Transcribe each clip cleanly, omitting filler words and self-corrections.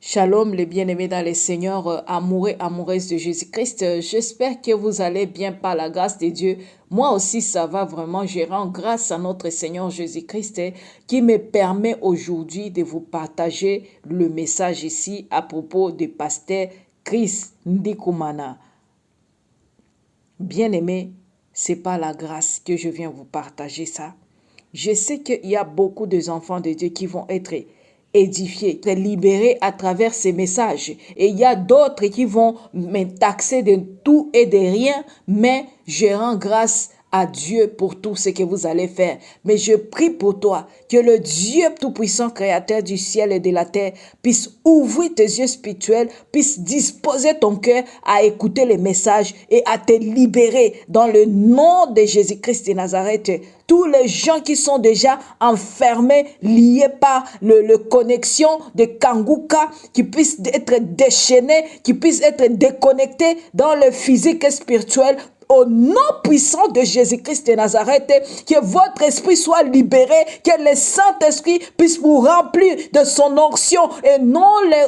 Shalom les bien-aimés dans les Seigneurs, amoureux, amoureuses de Jésus-Christ. J'espère que vous allez bien par la grâce de Dieu. Moi aussi, ça va vraiment. Je rends grâce à notre Seigneur Jésus-Christ qui me permet aujourd'hui de vous partager le message ici à propos du pasteur Chris Ndikumana. Bien-aimés, c'est par la grâce que je viens vous partager ça. Je sais qu'il y a beaucoup d'enfants de Dieu qui vont être édifiés, libérés à travers ces messages. Et il y a d'autres qui vont me taxer de tout et de rien, mais je rends grâce à Dieu pour tout ce que vous allez faire. Mais je prie pour toi que le Dieu Tout-Puissant, Créateur du ciel et de la terre, puisse ouvrir tes yeux spirituels, puisse disposer ton cœur à écouter les messages et à te libérer dans le nom de Jésus-Christ de Nazareth. Tous les gens qui sont déjà enfermés, liés par le connexion de Kanguka, qui puissent être déchaînés, qui puissent être déconnectés dans le physique et spirituel, au nom puissant de Jésus-Christ de Nazareth, que votre esprit soit libéré, que le Saint-Esprit puisse vous remplir de son onction et non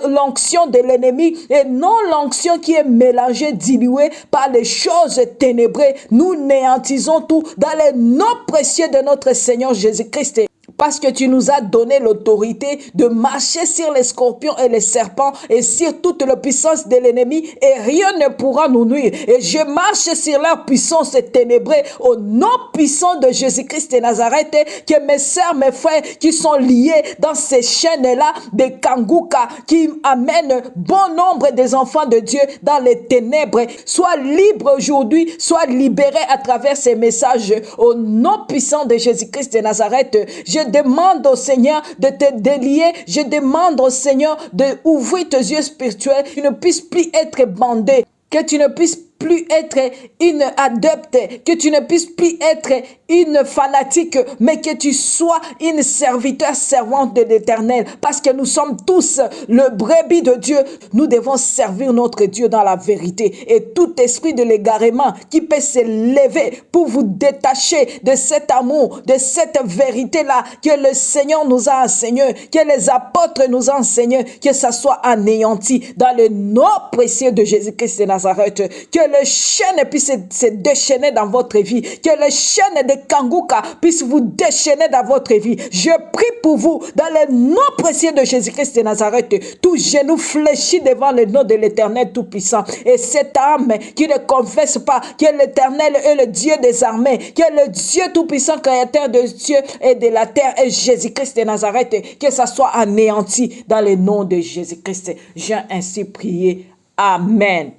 l'onction de l'ennemi et non l'onction qui est mélangée, diluée par les choses ténébreuses. Nous néantisons tout dans le nom précieux de notre Seigneur Jésus-Christ. Parce que tu nous as donné l'autorité de marcher sur les scorpions et les serpents et sur toute la puissance de l'ennemi et rien ne pourra nous nuire. Et je marche sur leur puissance ténébreuse au nom puissant de Jésus-Christ de Nazareth, que mes sœurs, mes frères qui sont liés dans ces chaînes-là de Kanguka qui amènent bon nombre des enfants de Dieu dans les ténèbres, soient libres aujourd'hui, soient libérés à travers ces messages au nom puissant de Jésus-Christ de Nazareth. Je demande au Seigneur de te délier. Je demande au Seigneur d'ouvrir tes yeux spirituels. Que tu ne puisses plus être bandé. Que tu ne puisses plus être une adepte, que tu ne puisses plus être une fanatique, mais que tu sois une serviteur servante de l'Éternel, parce que nous sommes tous le brebis de Dieu. Nous devons servir notre Dieu dans la vérité, et tout esprit de l'égarement qui peut se lever pour vous détacher de cet amour, de cette vérité-là que le Seigneur nous a enseigné, que les apôtres nous ont enseigné, que ça soit anéanti dans le nom précieux de Jésus-Christ de Nazareth, que le chaîne puisse se déchaîner dans votre vie, que le chaîne de Kanguka puisse vous déchaîner dans votre vie. Je prie pour vous dans le nom précieux de Jésus-Christ de Nazareth. Tout genou fléchit devant le nom de l'Éternel Tout-Puissant. Et cette âme qui ne confesse pas que l'Éternel est le Dieu des armées, que le Dieu Tout-Puissant, Créateur de Dieu et de la terre est Jésus-Christ de Nazareth, que ça soit anéanti dans le nom de Jésus-Christ. J'ai ainsi prié. Amen.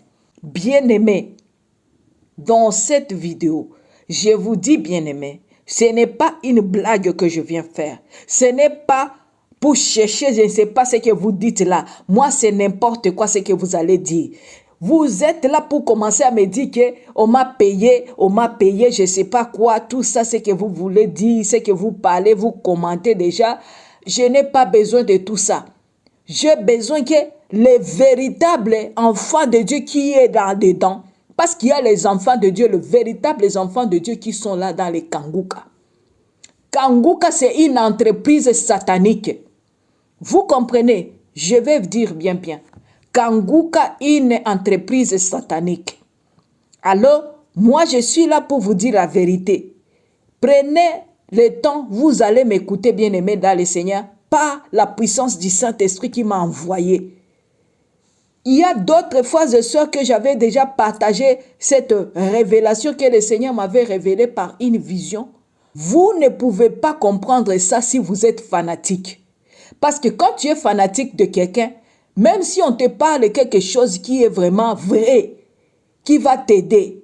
Bien-aimés, dans cette vidéo, je vous dis bien-aimés, ce n'est pas une blague que je viens faire. Ce n'est pas pour chercher, je ne sais pas ce que vous dites là. Moi, c'est n'importe quoi ce que vous allez dire. Vous êtes là pour commencer à me dire que on m'a payé, je ne sais pas quoi, tout ça, ce que vous voulez dire, ce que vous parlez, vous commentez déjà. Je n'ai pas besoin de tout ça. J'ai besoin que les véritables enfants de Dieu qui est dedans, parce qu'il y a les enfants de Dieu, les véritables enfants de Dieu qui sont là dans les Kanguka. Kanguka, c'est une entreprise satanique. Vous comprenez? Je vais dire bien. Kanguka, une entreprise satanique. Alors, moi, je suis là pour vous dire la vérité. Prenez le temps, vous allez m'écouter, bien-aimés dans le Seigneur, par la puissance du Saint-Esprit qui m'a envoyé. Il y a d'autres frères et sœurs que j'avais déjà partagé cette révélation que le Seigneur m'avait révélée par une vision. Vous ne pouvez pas comprendre ça si vous êtes fanatique. Parce que quand tu es fanatique de quelqu'un, même si on te parle quelque chose qui est vraiment vrai, qui va t'aider,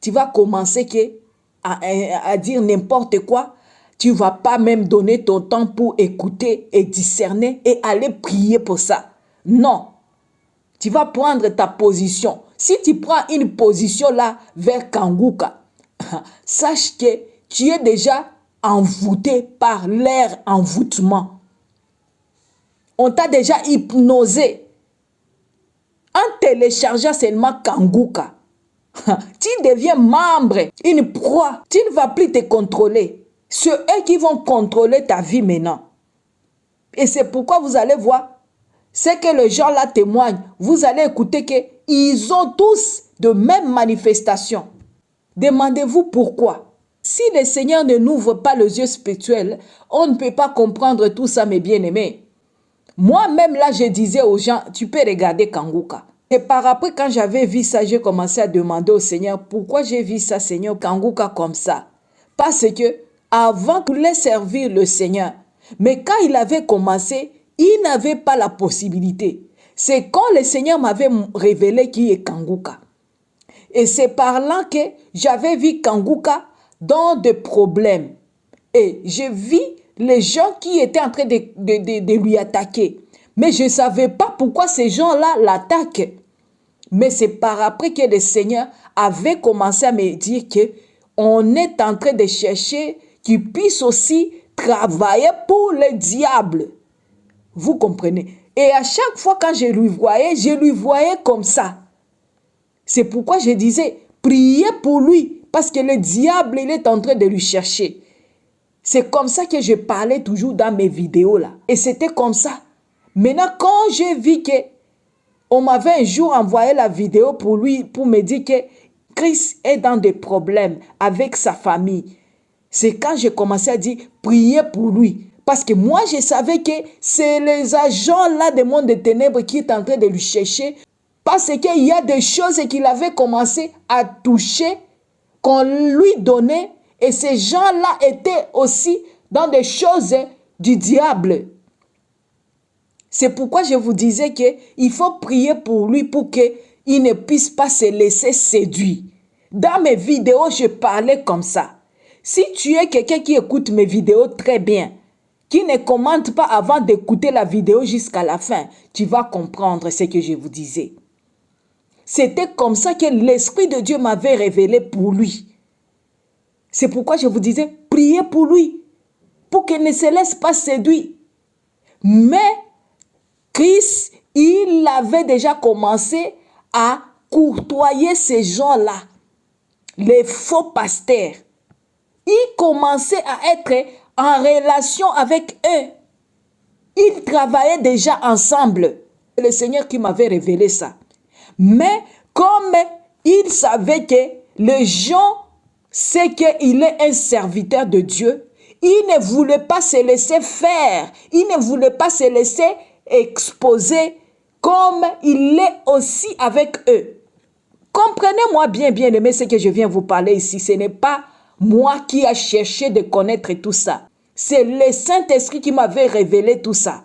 tu vas commencer à dire n'importe quoi. Tu ne vas pas même donner ton temps pour écouter et discerner et aller prier pour ça. Non. Tu vas prendre ta position. Si tu prends une position là vers Kanguka, sache que tu es déjà envoûté par leur envoûtement. On t'a déjà hypnosé en téléchargeant seulement Kanguka. Tu deviens membre, une proie. Tu ne vas plus te contrôler. C'est eux qui vont contrôler ta vie maintenant. Et c'est pourquoi vous allez voir, C'est que les gens là témoignent. Vous allez écouter qu'ils ont tous de mêmes manifestations. Demandez-vous pourquoi. Si le Seigneur ne nous ouvre pas les yeux spirituels, on ne peut pas comprendre tout ça, mes bien-aimés. Moi-même, là, je disais aux gens, tu peux regarder Kanguka. Et par après, quand j'avais vu ça, j'ai commencé à demander au Seigneur, pourquoi j'ai vu ça, Seigneur, Kanguka comme ça? Parce que avant, il voulait servir le Seigneur. Mais quand il avait commencé, il n'avait pas la possibilité. C'est quand le Seigneur m'avait révélé qui est Kanguka. Et c'est par là que j'avais vu Kanguka dans des problèmes. Et j'ai vu les gens qui étaient en train de lui attaquer. Mais je ne savais pas pourquoi ces gens-là l'attaquent. Mais c'est par après que le Seigneur avait commencé à me dire qu'on est en train de chercher qu'il puisse aussi travailler pour le diable. Vous comprenez? Et à chaque fois quand je lui voyais comme ça. C'est pourquoi je disais, priez pour lui, parce que le diable, il est en train de lui chercher. C'est comme ça que je parlais toujours dans mes vidéos là. Et c'était comme ça. Maintenant, quand j'ai vu qu'on m'avait un jour envoyé la vidéo pour lui, pour me dire que Chris est dans des problèmes avec sa famille, c'est quand j'ai commencé à dire, priez pour lui. Parce que moi, je savais que c'est les agents là des mondes des ténèbres qui est en train de lui chercher. Parce qu'il y a des choses qu'il avait commencé à toucher, qu'on lui donnait. Et ces gens-là étaient aussi dans des choses du diable. C'est pourquoi je vous disais qu'il faut prier pour lui pour qu'il ne puisse pas se laisser séduire. Dans mes vidéos, je parlais comme ça. Si tu es quelqu'un qui écoute mes vidéos très bien, qui ne commente pas avant d'écouter la vidéo jusqu'à la fin, tu vas comprendre ce que je vous disais. C'était comme ça que l'Esprit de Dieu m'avait révélé pour lui. C'est pourquoi je vous disais, priez pour lui, pour qu'il ne se laisse pas séduire. Mais Christ, il avait déjà commencé à courtoyer ces gens-là, les faux pasteurs. Il commençait à être en relation avec eux. Ils travaillaient déjà ensemble. C'est le Seigneur qui m'avait révélé ça. Mais comme il savait que les gens savent qu'il est un serviteur de Dieu, il ne voulait pas se laisser faire. Il ne voulait pas se laisser exposer comme il est aussi avec eux. Comprenez-moi bien, bien aimé, ce que je viens vous parler ici. Ce n'est pas moi qui ai cherché de connaître tout ça. C'est le Saint-Esprit qui m'avait révélé tout ça.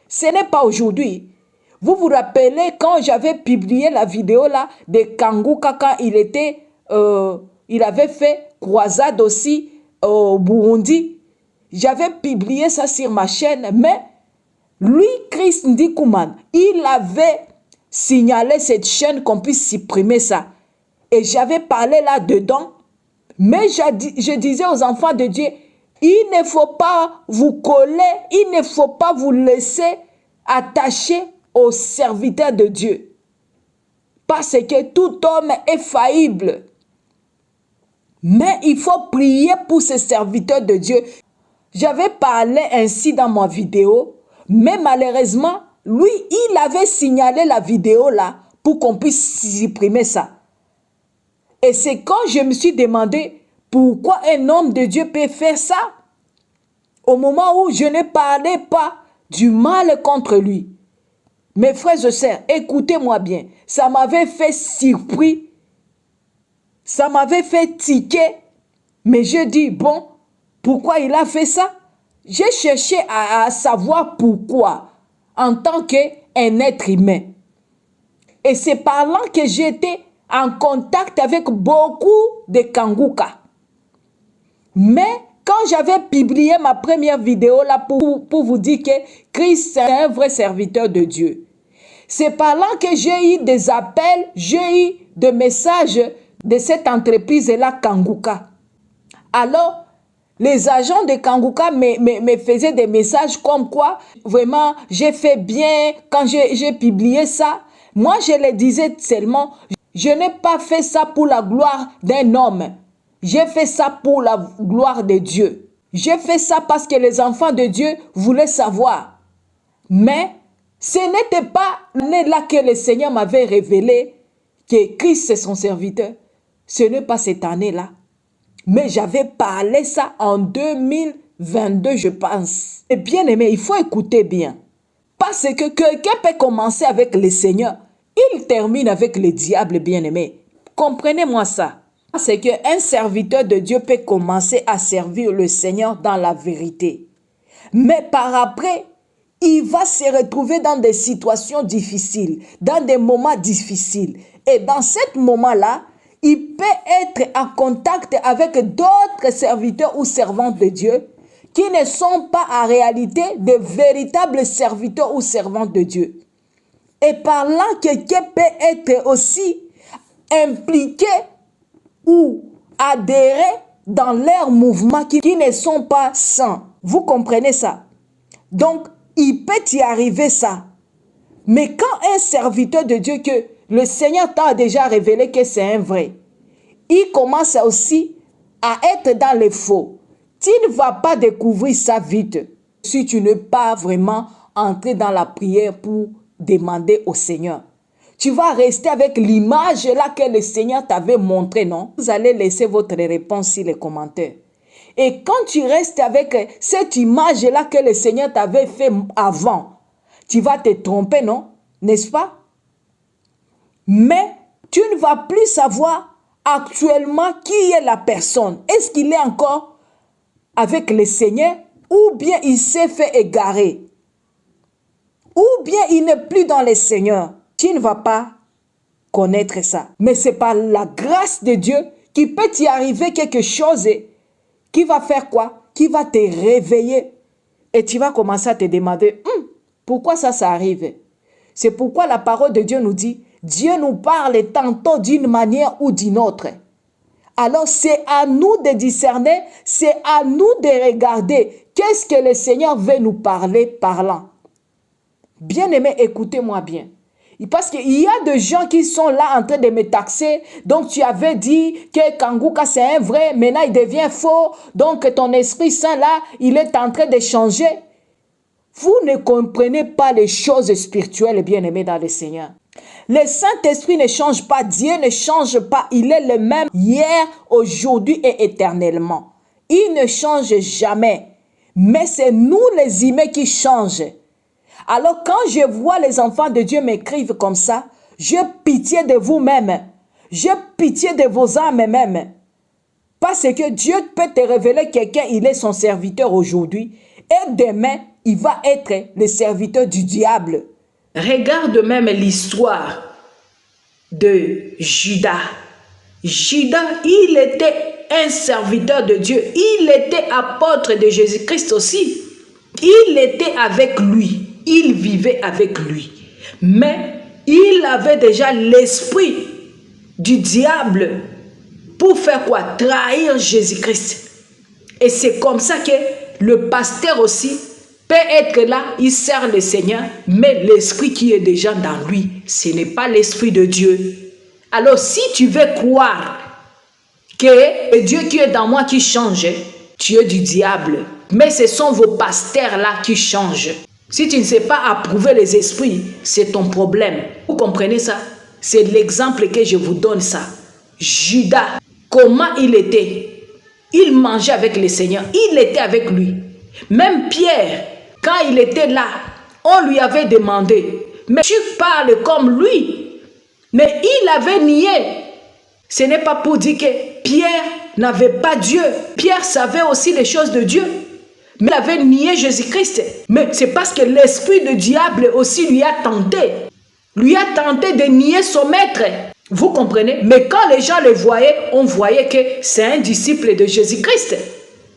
Ce n'est pas aujourd'hui. Vous vous rappelez quand j'avais publié la vidéo là de Kanguka quand il avait fait croisade aussi au Burundi. J'avais publié ça sur ma chaîne, mais lui, Chris Ndikuman, il avait signalé cette chaîne qu'on puisse supprimer ça. Et j'avais parlé là-dedans, mais je disais aux enfants de Dieu, il ne faut pas vous coller, il ne faut pas vous laisser attacher aux serviteurs de Dieu. Parce que tout homme est faillible. Mais il faut prier pour ces serviteurs de Dieu. J'avais parlé ainsi dans ma vidéo, mais malheureusement, lui, il avait signalé la vidéo là pour qu'on puisse supprimer ça. Et c'est quand je me suis demandé pourquoi un homme de Dieu peut faire ça. Au moment où je ne parlais pas du mal contre lui. Mes frères et sœurs, écoutez-moi bien. Ça m'avait fait surpris. Ça m'avait fait tiquer. Mais je dis, bon, pourquoi il a fait ça? J'ai cherché à savoir pourquoi. En tant qu'un être humain. Et c'est par là que j'étais en contact avec beaucoup de Kanguka. Mais quand j'avais publié ma première vidéo là pour vous dire que Christ est un vrai serviteur de Dieu, c'est par là que j'ai eu des appels, j'ai eu des messages de cette entreprise-là, Kanguka. Alors, les agents de Kanguka me faisaient des messages comme quoi, vraiment, j'ai fait bien quand j'ai publié ça. Moi, je les disais seulement, je n'ai pas fait ça pour la gloire d'un homme. J'ai fait ça pour la gloire de Dieu. J'ai fait ça parce que les enfants de Dieu voulaient savoir. Mais Ce n'était pas l'année là que le Seigneur m'avait révélé que Christ est son serviteur. Ce n'est pas cette année-là. Mais j'avais parlé ça en 2022, je pense. Et bien aimé, il faut écouter bien. Parce que quelqu'un peut commencer avec le Seigneur. Il termine avec le diable, bien aimé. Comprenez-moi ça. C'est qu'un serviteur de Dieu peut commencer à servir le Seigneur dans la vérité. Mais par après, il va se retrouver dans des situations difficiles, dans des moments difficiles. Et dans ce moment-là, il peut être en contact avec d'autres serviteurs ou servantes de Dieu qui ne sont pas en réalité de véritables serviteurs ou servantes de Dieu. Et par là, quelqu'un peut être aussi impliqué ou adhérer dans leurs mouvements qui ne sont pas sains. Vous comprenez ça? Donc, il peut y arriver ça. Mais quand un serviteur de Dieu que le Seigneur t'a déjà révélé que c'est un vrai, il commence aussi à être dans les faux. Tu ne vas pas découvrir ça vite si tu n'es pas vraiment entré dans la prière pour demander au Seigneur. Tu vas rester avec l'image là que le Seigneur t'avait montré, non? Vous allez laisser votre réponse sur les commentaires. Et quand tu restes avec cette image-là que le Seigneur t'avait fait avant, tu vas te tromper, non? N'est-ce pas? Mais tu ne vas plus savoir actuellement qui est la personne. Est-ce qu'il est encore avec le Seigneur ou bien il s'est fait égarer? Ou bien il n'est plus dans le Seigneur? Tu ne vas pas connaître ça. Mais c'est par la grâce de Dieu qu'il peut y arriver quelque chose qui va faire quoi? Qui va te réveiller. Et tu vas commencer à te demander, pourquoi ça arrive? C'est pourquoi la parole de Dieu nous dit, Dieu nous parle tantôt d'une manière ou d'une autre. Alors c'est à nous de discerner, c'est à nous de regarder qu'est-ce que le Seigneur veut nous parler par là. Bien-aimé, écoutez-moi bien. Parce qu'il y a des gens qui sont là en train de me taxer. Donc tu avais dit que Kangouka c'est un vrai, maintenant il devient faux. Donc ton Esprit Saint là, il est en train de changer. Vous ne comprenez pas les choses spirituelles, bien-aimés dans le Seigneur. Le Saint-Esprit ne change pas, Dieu ne change pas. Il est le même hier, aujourd'hui et éternellement. Il ne change jamais. Mais c'est nous les humains qui changent. Alors quand je vois les enfants de Dieu m'écrivent comme ça, j'ai pitié de vous-même. J'ai pitié de vos âmes même. Parce que Dieu peut te révéler quelqu'un, il est son serviteur aujourd'hui. Et demain, il va être le serviteur du diable. Regarde même l'histoire de Judas. Judas, il était un serviteur de Dieu. Il était apôtre de Jésus-Christ aussi. Il était avec lui. Il vivait avec lui. Mais il avait déjà l'esprit du diable pour faire quoi? Trahir Jésus-Christ. Et c'est comme ça que le pasteur aussi peut être là, il sert le Seigneur, mais l'esprit qui est déjà dans lui, ce n'est pas l'esprit de Dieu. Alors si tu veux croire que Dieu qui est dans moi qui change, tu es du diable. Mais ce sont vos pasteurs là qui changent. Si tu ne sais pas approuver les esprits, c'est ton problème. Vous comprenez ça? C'est l'exemple que je vous donne ça. Judas, comment il était? Il mangeait avec le Seigneur. Il était avec lui. Même Pierre, quand il était là, on lui avait demandé, mais tu parles comme lui. Mais il avait nié. Ce n'est pas pour dire que Pierre n'avait pas Dieu. Pierre savait aussi les choses de Dieu. Mais il avait nié Jésus-Christ. Mais c'est parce que l'esprit du diable aussi lui a tenté. Lui a tenté de nier son maître. Vous comprenez? Mais quand les gens le voyaient, on voyait que c'est un disciple de Jésus-Christ.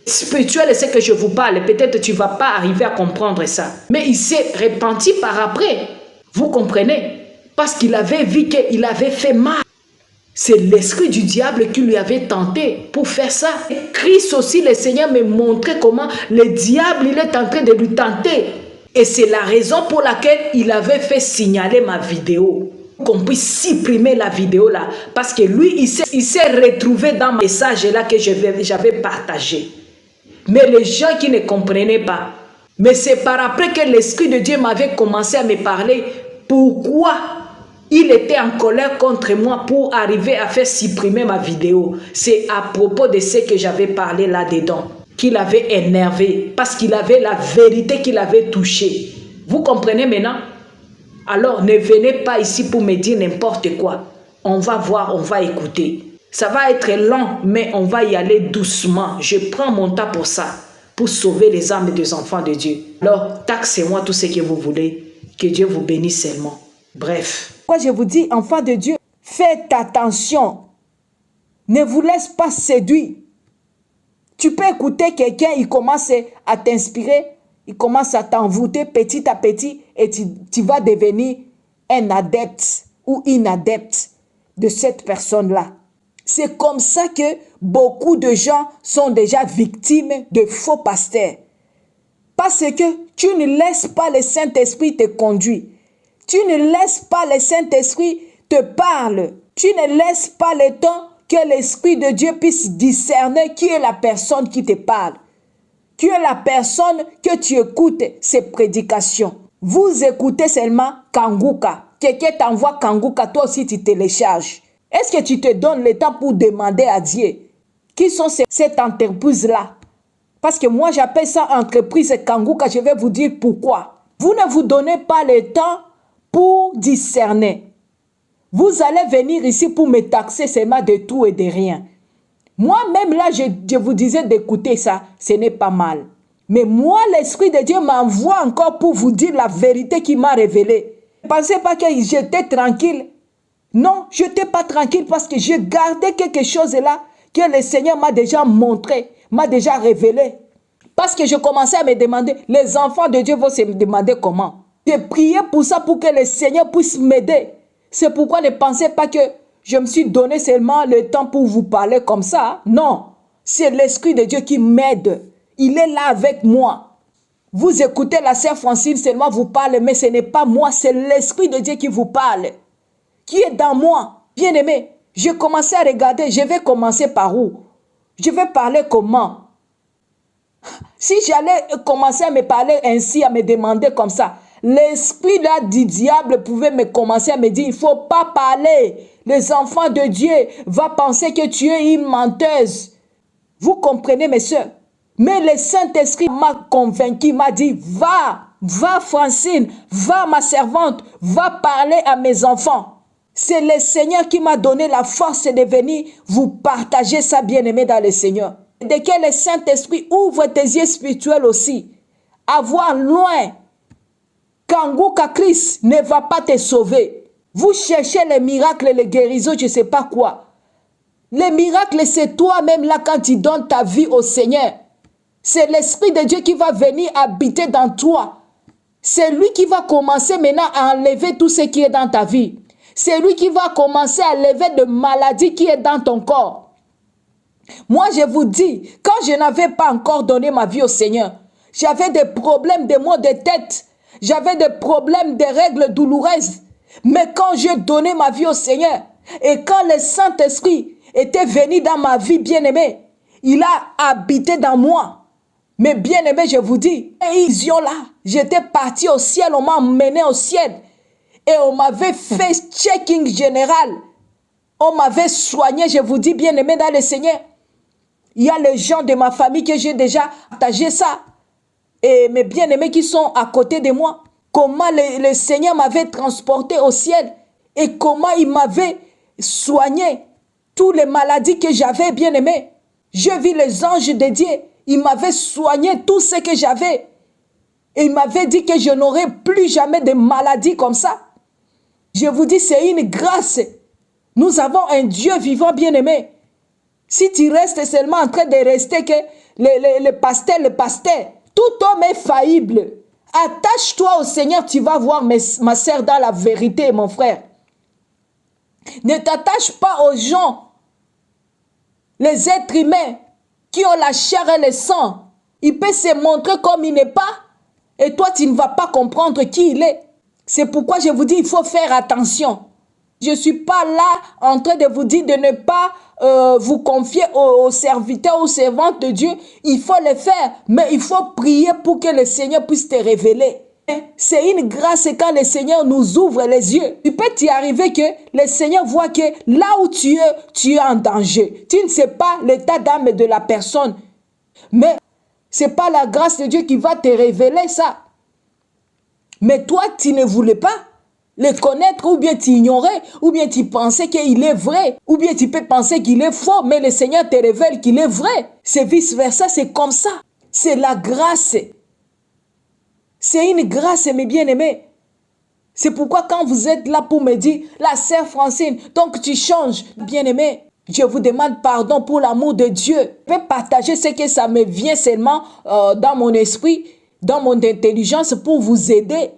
Spirituel, c'est que je vous parle. Peut-être tu ne vas pas arriver à comprendre ça. Mais il s'est repenti par après. Vous comprenez? Parce qu'il avait vu qu'il avait fait mal. C'est l'esprit du diable qui lui avait tenté pour faire ça. Et Christ aussi, le Seigneur me montrait comment le diable, il est en train de lui tenter. Et c'est la raison pour laquelle il avait fait signaler ma vidéo. Qu'on puisse supprimer la vidéo là. Parce que lui, il s'est retrouvé dans le message là que j'avais partagé. Mais les gens qui ne comprenaient pas, Mais c'est par après que l'Esprit de Dieu m'avait commencé à me parler pourquoi il était en colère contre moi pour arriver à faire supprimer ma vidéo. C'est à propos de ce que j'avais parlé là-dedans qu'il avait énervé parce qu'il avait la vérité qu'il avait touchée. Vous comprenez maintenant? Alors ne venez pas ici pour me dire n'importe quoi. On va voir, on va écouter. Ça va être lent, mais on va y aller doucement. Je prends mon temps pour ça, pour sauver les âmes des enfants de Dieu. Alors, taxez-moi tout ce que vous voulez. Que Dieu vous bénisse seulement. Bref. Moi, je vous dis, enfants de Dieu, faites attention. Ne vous laisse pas séduire. Tu peux écouter quelqu'un, il commence à t'inspirer, il commence à t'envoûter petit à petit et tu vas devenir un adepte ou une adepte de cette personne-là. C'est comme ça que beaucoup de gens sont déjà victimes de faux pasteurs. Parce que tu ne laisses pas le Saint-Esprit te conduire. Tu ne laisses pas le Saint-Esprit te parler. Tu ne laisses pas le temps que l'Esprit de Dieu puisse discerner qui est la personne qui te parle. Qui est la personne que tu écoutes ses prédications. Vous écoutez seulement Kanguka. Quelqu'un t'envoie Kanguka, toi aussi tu télécharges. Est-ce que tu te donnes le temps pour demander à Dieu qui sont cette entreprise-là? Parce que moi j'appelle ça entreprise Kanguka, je vais vous dire pourquoi. Vous ne vous donnez pas le temps pour discerner. Vous allez venir ici pour me taxer seulement de tout et de rien. Moi-même là, je vous disais d'écouter ça, ce n'est pas mal. Mais moi, l'Esprit de Dieu m'envoie encore pour vous dire la vérité qu'il m'a révélée. Ne pensez pas que j'étais tranquille. Non, je n'étais pas tranquille parce que j'ai gardé quelque chose là que le Seigneur m'a déjà montré, m'a déjà révélé. Parce que je commençais à me demander, les enfants de Dieu vont se demander comment. J'ai prié pour ça, pour que le Seigneur puisse m'aider. C'est pourquoi ne pensez pas que je me suis donné seulement le temps pour vous parler comme ça. Non, c'est l'Esprit de Dieu qui m'aide. Il est là avec moi. Vous écoutez la sœur Francine, seulement vous parle, mais ce n'est pas moi, c'est l'Esprit de Dieu qui vous parle. Qui est dans moi. Bien aimé, j'ai commencé à regarder, je vais commencer par où? Je vais parler comment? Si j'allais commencer à me parler ainsi, à me demander comme ça, l'esprit là du diable pouvait me commencer à me dire, il ne faut pas parler. Les enfants de Dieu vont penser que tu es une menteuse. Vous comprenez mes soeurs? Mais le Saint-Esprit m'a convaincu, m'a dit, va Francine, va ma servante, va parler à mes enfants. C'est le Seigneur qui m'a donné la force de venir vous partager ça, bien-aimé dans le Seigneur. Dès que le Saint-Esprit ouvre tes yeux spirituels aussi, à voir loin, Kanguka Christ ne va pas te sauver. Vous cherchez les miracles, les guérisons, je ne sais pas quoi. Les miracles, c'est toi-même là quand tu donnes ta vie au Seigneur. C'est l'Esprit de Dieu qui va venir habiter dans toi. C'est lui qui va commencer maintenant à enlever tout ce qui est dans ta vie. C'est lui qui va commencer à lever de maladies qui est dans ton corps. Moi, je vous dis, quand je n'avais pas encore donné ma vie au Seigneur, j'avais des problèmes de maux de tête. J'avais des problèmes de règles douloureuses. Mais quand j'ai donné ma vie au Seigneur, et quand le Saint-Esprit était venu dans ma vie, bien-aimé, il a habité dans moi. Mais bien-aimé, je vous dis, vision là, j'étais parti au ciel, on m'a emmené au ciel. Et on m'avait fait checking général. On m'avait soigné, je vous dis, bien-aimé dans le Seigneur. Il y a les gens de ma famille que j'ai déjà partagé ça. Et mes bien-aimés qui sont à côté de moi. Comment le Seigneur m'avait transporté au ciel. Et comment il m'avait soigné. Toutes les maladies que j'avais, bien-aimé. Je vis les anges de Dieu. Il m'avait soigné tout ce que j'avais. Et il m'avait dit que je n'aurais plus jamais de maladie comme ça. Je vous dis, c'est une grâce. Nous avons un Dieu vivant, bien-aimé. Si tu restes seulement en train de rester que le pasteur, tout homme est faillible. Attache-toi au Seigneur, tu vas voir ma sœur dans la vérité, mon frère. Ne t'attache pas aux gens, les êtres humains qui ont la chair et le sang. Il peut se montrer comme il n'est pas et toi, tu ne vas pas comprendre qui il est. C'est pourquoi je vous dis, il faut faire attention. Je ne suis pas là en train de vous dire de ne pas vous confier aux serviteurs, aux servantes de Dieu, il faut le faire. Mais il faut prier pour que le Seigneur puisse te révéler. C'est une grâce quand le Seigneur nous ouvre les yeux. Il peut t'y arriver que le Seigneur voit que là où tu es en danger. Tu ne sais pas l'état d'âme de la personne. Mais ce n'est pas la grâce de Dieu qui va te révéler ça. Mais toi, tu ne voulais pas le connaître, ou bien tu ignorais, ou bien tu pensais qu'il est vrai, ou bien tu peux penser qu'il est faux, mais le Seigneur te révèle qu'il est vrai. C'est vice-versa, c'est comme ça. C'est la grâce. C'est une grâce, mes bien-aimés. C'est pourquoi quand vous êtes là pour me dire, la sœur Francine, donc tu changes, bien-aimé, je vous demande pardon pour l'amour de Dieu. Je vais partager ce que ça me vient seulement dans mon esprit, dans mon intelligence pour vous aider.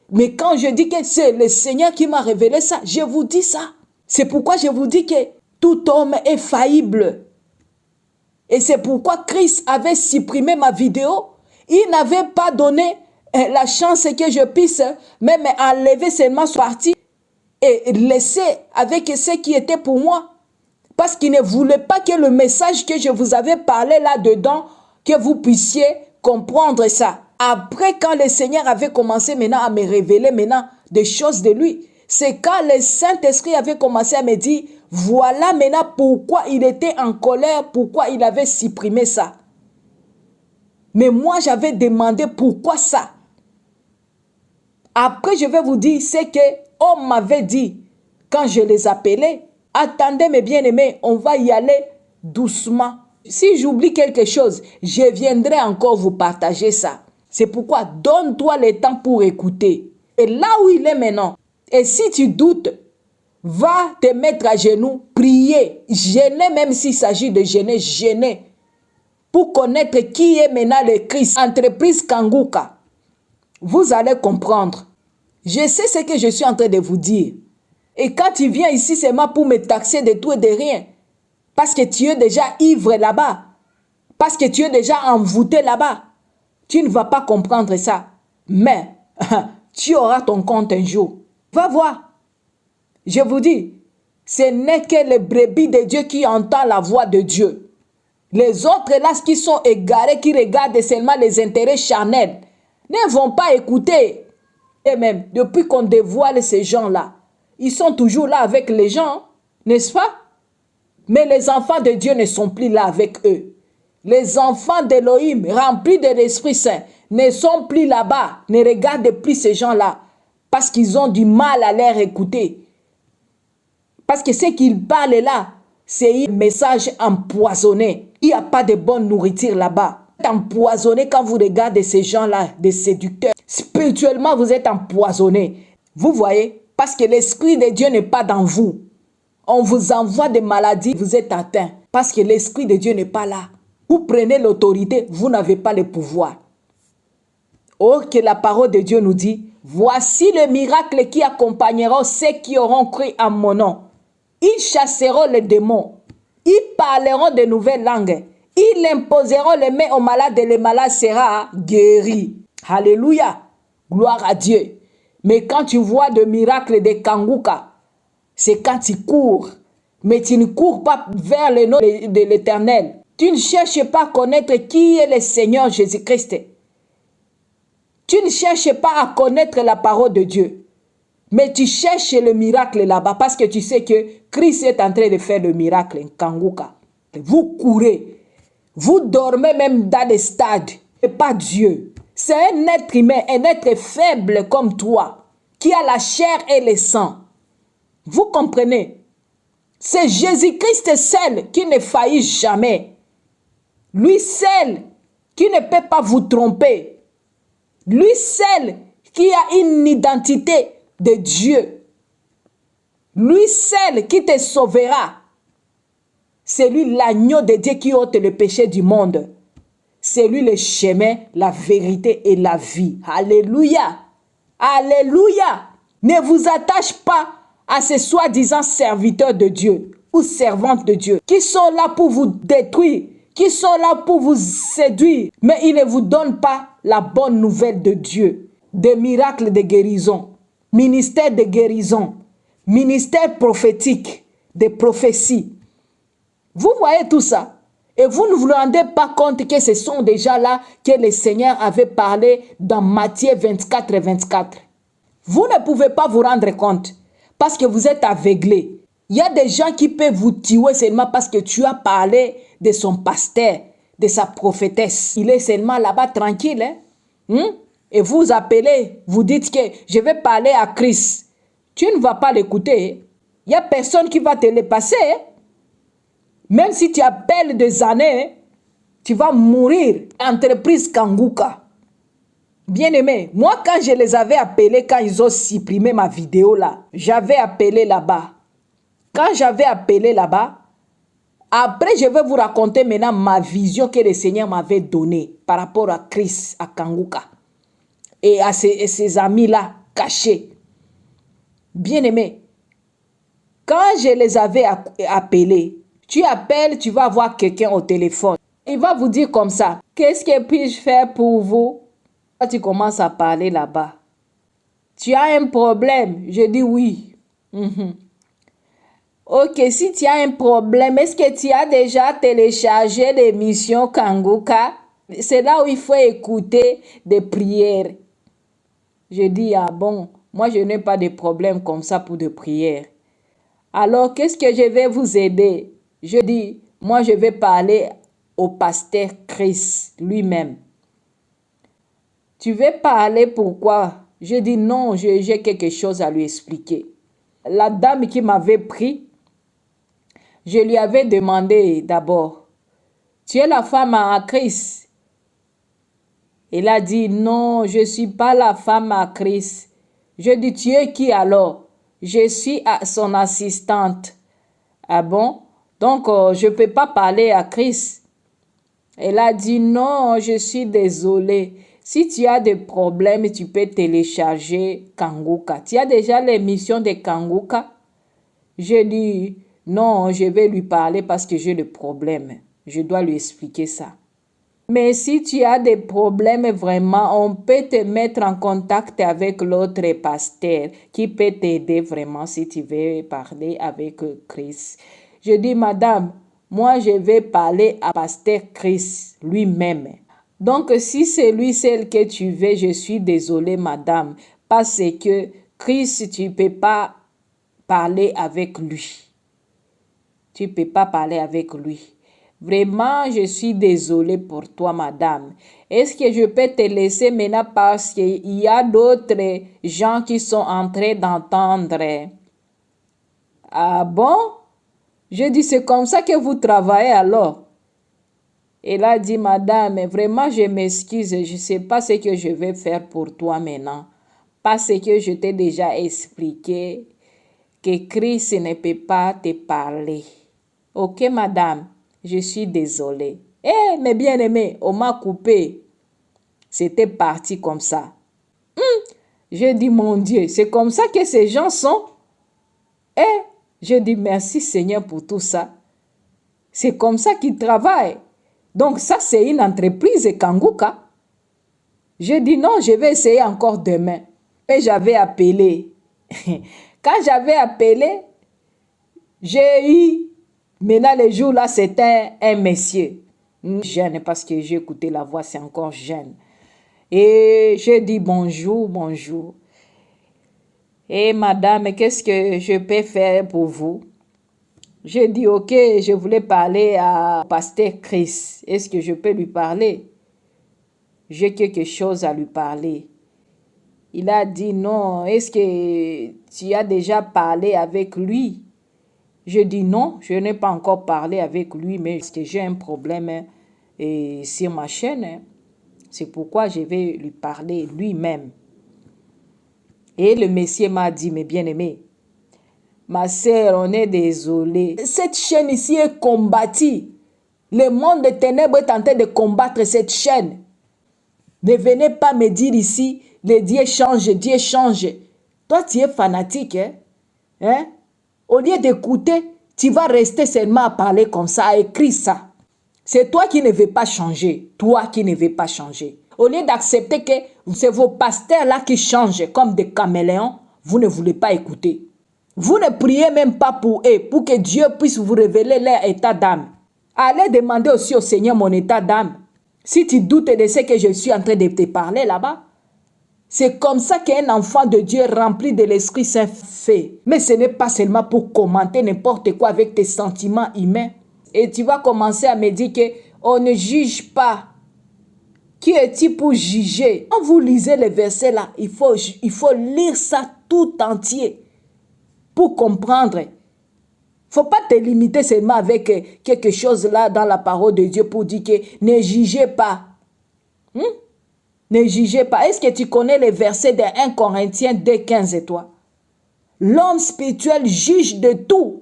Mais quand je dis que c'est le Seigneur qui m'a révélé ça, je vous dis ça. C'est pourquoi je vous dis que tout homme est faillible. Et c'est pourquoi Christ avait supprimé ma vidéo. Il n'avait pas donné la chance que je puisse même enlever seulement ce parti et laisser avec ce qui était pour moi. Parce qu'il ne voulait pas que le message que je vous avais parlé là-dedans, que vous puissiez comprendre ça. Après, quand le Seigneur avait commencé maintenant à me révéler maintenant des choses de lui, c'est quand le Saint-Esprit avait commencé à me dire, voilà maintenant pourquoi il était en colère, pourquoi il avait supprimé ça. Mais moi, j'avais demandé pourquoi ça. Après, je vais vous dire ce qu'on m'avait dit quand je les appelais. Attendez mes bien-aimés, on va y aller doucement. Si j'oublie quelque chose, je viendrai encore vous partager ça. C'est pourquoi donne-toi le temps pour écouter. Et là où il est maintenant, et si tu doutes, va te mettre à genoux, prier, gêner, même s'il s'agit de gêner, gêner. Pour connaître qui est maintenant le Christ, entreprise Kanguka. Vous allez comprendre. Je sais ce que je suis en train de vous dire. Et quand tu viens ici, c'est moi pour me taxer de tout et de rien. Parce que tu es déjà ivre là-bas. Parce que tu es déjà envoûté là-bas. Tu ne vas pas comprendre ça. Mais tu auras ton compte un jour. Va voir. Je vous dis, ce n'est que les brebis de Dieu qui entendent la voix de Dieu. Les autres là qui sont égarés, qui regardent seulement les intérêts charnels, ne vont pas écouter. Et même, depuis qu'on dévoile ces gens-là, ils sont toujours là avec les gens, n'est-ce pas? Mais les enfants de Dieu ne sont plus là avec eux. Les enfants d'Élohim, remplis de l'Esprit Saint, ne sont plus là-bas, ne regardent plus ces gens-là, parce qu'ils ont du mal à les écouter. Parce que ce qu'ils parlent là, c'est un message empoisonné. Il n'y a pas de bonne nourriture là-bas. Vous êtes empoisonné quand vous regardez ces gens-là, des séducteurs. Spirituellement, vous êtes empoisonné. Vous voyez? Parce que l'Esprit de Dieu n'est pas dans vous. On vous envoie des maladies, vous êtes atteint. Parce que l'Esprit de Dieu n'est pas là. Vous prenez l'autorité, vous n'avez pas le pouvoir. Or que la parole de Dieu nous dit, voici le miracle qui accompagnera ceux qui auront cru en mon nom. Ils chasseront les démons. Ils parleront de nouvelles langues. Ils imposeront les mains aux malades et les malades seront guéris. Alléluia. Gloire à Dieu. Mais quand tu vois de miracles de Kanguka, c'est quand tu cours. Mais tu ne cours pas vers le nom de l'Éternel. Tu ne cherches pas à connaître qui est le Seigneur Jésus-Christ. Tu ne cherches pas à connaître la parole de Dieu. Mais tu cherches le miracle là-bas parce que tu sais que Christ est en train de faire le miracle en Kanguka. Vous courez. Vous dormez même dans les stades. Et pas Dieu. C'est un être humain, un être faible comme toi, qui a la chair et le sang. Vous comprenez? C'est Jésus-Christ seul qui ne faillit jamais. Lui seul qui ne peut pas vous tromper. Lui seul qui a une identité de Dieu. Lui seul qui te sauvera. C'est lui l'agneau de Dieu qui ôte le péché du monde. C'est lui le chemin, la vérité et la vie. Alléluia. Alléluia. Ne vous attache pas à ces soi-disant serviteurs de Dieu ou servantes de Dieu qui sont là pour vous détruire, qui sont là pour vous séduire, mais ils ne vous donnent pas la bonne nouvelle de Dieu, des miracles de guérison, ministère de guérison, ministère prophétique, des prophéties. Vous voyez tout ça. Et vous ne vous rendez pas compte que ce sont déjà là que le Seigneur avait parlé dans Matthieu 24 et 24. Vous ne pouvez pas vous rendre compte parce que vous êtes aveuglé. Il y a des gens qui peuvent vous tuer seulement parce que tu as parlé de son pasteur, de sa prophétesse. Il est seulement là-bas tranquille. Et vous appelez, vous dites que je vais parler à Christ. Tu ne vas pas l'écouter. Il n'y a personne qui va te le passer. Même si tu appelles des années, tu vas mourir. Entreprise Kanguka. Bien-aimé, moi quand je les avais appelés, quand ils ont supprimé ma vidéo là, j'avais appelé là-bas. Quand j'avais appelé là-bas, après je vais vous raconter maintenant ma vision que le Seigneur m'avait donnée par rapport à Chris, à Kanguka et à ses amis-là cachés. Bien-aimé, quand je les avais appelés, tu appelles, tu vas voir quelqu'un au téléphone. Il va vous dire comme ça, qu'est-ce que puis-je faire pour vous? Quand tu commences à parler là-bas, tu as un problème? Je dis oui. Ok, si tu as un problème, est-ce que tu as déjà téléchargé l'émission Kanguka? C'est là où il faut écouter des prières. Je dis, ah bon, moi je n'ai pas de problème comme ça pour des prières. Alors, qu'est-ce que je vais vous aider? Je dis, moi je vais parler au pasteur Chris lui-même. Tu veux parler pourquoi? Je dis non, j'ai quelque chose à lui expliquer. La dame qui m'avait pris, je lui avais demandé d'abord, tu es la femme à Christ? Elle a dit non, je ne suis pas la femme à Christ. Je dis, tu es qui alors? Je suis son assistante. Ah bon? Donc, je ne peux pas parler à Christ. Elle a dit non, je suis désolée. Si tu as des problèmes, tu peux télécharger Kanguka. Tu as déjà l'émission de Kanguka? Je dis non, je vais lui parler parce que j'ai le problème. Je dois lui expliquer ça. Mais si tu as des problèmes vraiment, on peut te mettre en contact avec l'autre pasteur qui peut t'aider vraiment si tu veux parler avec Chris. Je dis, madame, moi je vais parler à pasteur Chris lui-même. Donc si c'est lui celle que tu veux, je suis désolée madame, parce que Chris, tu ne peux pas parler avec lui. Tu ne peux pas parler avec lui. Vraiment, je suis désolée pour toi, madame. Est-ce que je peux te laisser maintenant parce qu'il y a d'autres gens qui sont en train d'entendre? Ah bon? Je dis, c'est comme ça que vous travaillez alors? Elle a dit, madame, vraiment, je m'excuse, je ne sais pas ce que je vais faire pour toi maintenant. Parce que je t'ai déjà expliqué que Christ ne peut pas te parler. Ok, madame, je suis désolée. Eh, mes bien-aimés, on m'a coupé. C'était parti comme ça. J'ai dit, mon Dieu, c'est comme ça que ces gens sont. Eh, je dis merci Seigneur pour tout ça. C'est comme ça qu'ils travaillent. Donc ça, c'est une entreprise Kanguka. Je dis non, je vais essayer encore demain. Et j'avais appelé. Quand j'avais appelé, j'ai eu, maintenant les jours là, c'était un monsieur. Jeune, parce que j'ai écouté la voix, c'est encore jeune. Et j'ai dit bonjour, bonjour. Et madame, qu'est-ce que je peux faire pour vous? J'ai dit, ok, je voulais parler à pasteur Chris. Est-ce que je peux lui parler? J'ai quelque chose à lui parler. Il a dit, non, est-ce que tu as déjà parlé avec lui? Je dis, non, je n'ai pas encore parlé avec lui, mais parce que j'ai un problème sur ma chaîne. C'est pourquoi je vais lui parler lui-même. Et le monsieur m'a dit, mais bien-aimé, ma sœur, on est désolé. Cette chaîne ici est combattue. Le monde des ténèbres est en train de combattre cette chaîne. Ne venez pas me dire ici, le Dieu change, Dieu change. Toi, tu es fanatique. Hein? Au lieu d'écouter, tu vas rester seulement à parler comme ça, à écrire ça. C'est toi qui ne veux pas changer. Toi qui ne veux pas changer. Au lieu d'accepter que c'est vos pasteurs là qui changent comme des caméléons, vous ne voulez pas écouter. Vous ne priez même pas pour eux, pour que Dieu puisse vous révéler leur état d'âme. Allez demander aussi au Seigneur mon état d'âme. Si tu doutes de ce que je suis en train de te parler là-bas, c'est comme ça qu'un enfant de Dieu rempli de l'Esprit Saint fait. Mais ce n'est pas seulement pour commenter n'importe quoi avec tes sentiments humains. Et tu vas commencer à me dire qu'on ne juge pas. Qui est-il pour juger? Quand vous lisez les versets là, il faut lire ça tout entier pour comprendre. Il ne faut pas te limiter seulement avec quelque chose là dans la parole de Dieu pour dire que ne jugez pas. Ne jugez pas. Est-ce que tu connais les versets de 1 Corinthiens 2:15 et toi? L'homme spirituel juge de tout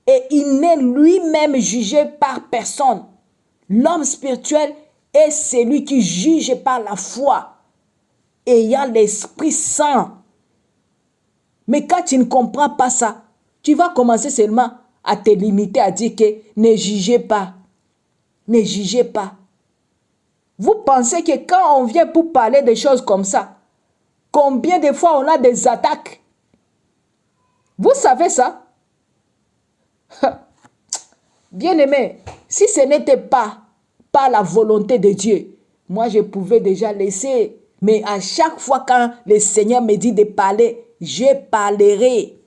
et il n'est lui-même jugé par personne. L'homme spirituel est celui qui juge par la foi, ayant l'Esprit Saint. Mais quand tu ne comprends pas ça, tu vas commencer seulement à te limiter à dire que ne jugez pas. Ne jugez pas. Vous pensez que quand on vient pour parler de choses comme ça, combien de fois on a des attaques? Vous savez ça? Bien-aimé, si ce n'était pas par la volonté de Dieu, moi je pouvais déjà laisser. Mais à chaque fois quand le Seigneur me dit de parler, je parlerai.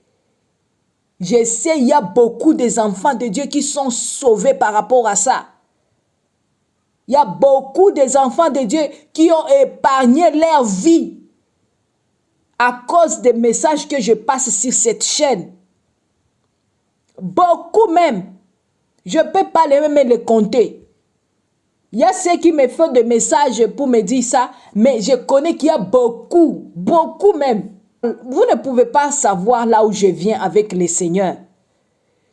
Je sais, il y a beaucoup des enfants de Dieu qui sont sauvés par rapport à ça. Il y a beaucoup des enfants de Dieu qui ont épargné leur vie à cause des messages que je passe sur cette chaîne. Beaucoup même. Je ne peux pas même les compter. Il y a ceux qui me font des messages pour me dire ça, mais je connais qu'il y a beaucoup, beaucoup même. Vous ne pouvez pas savoir là où je viens avec le Seigneur.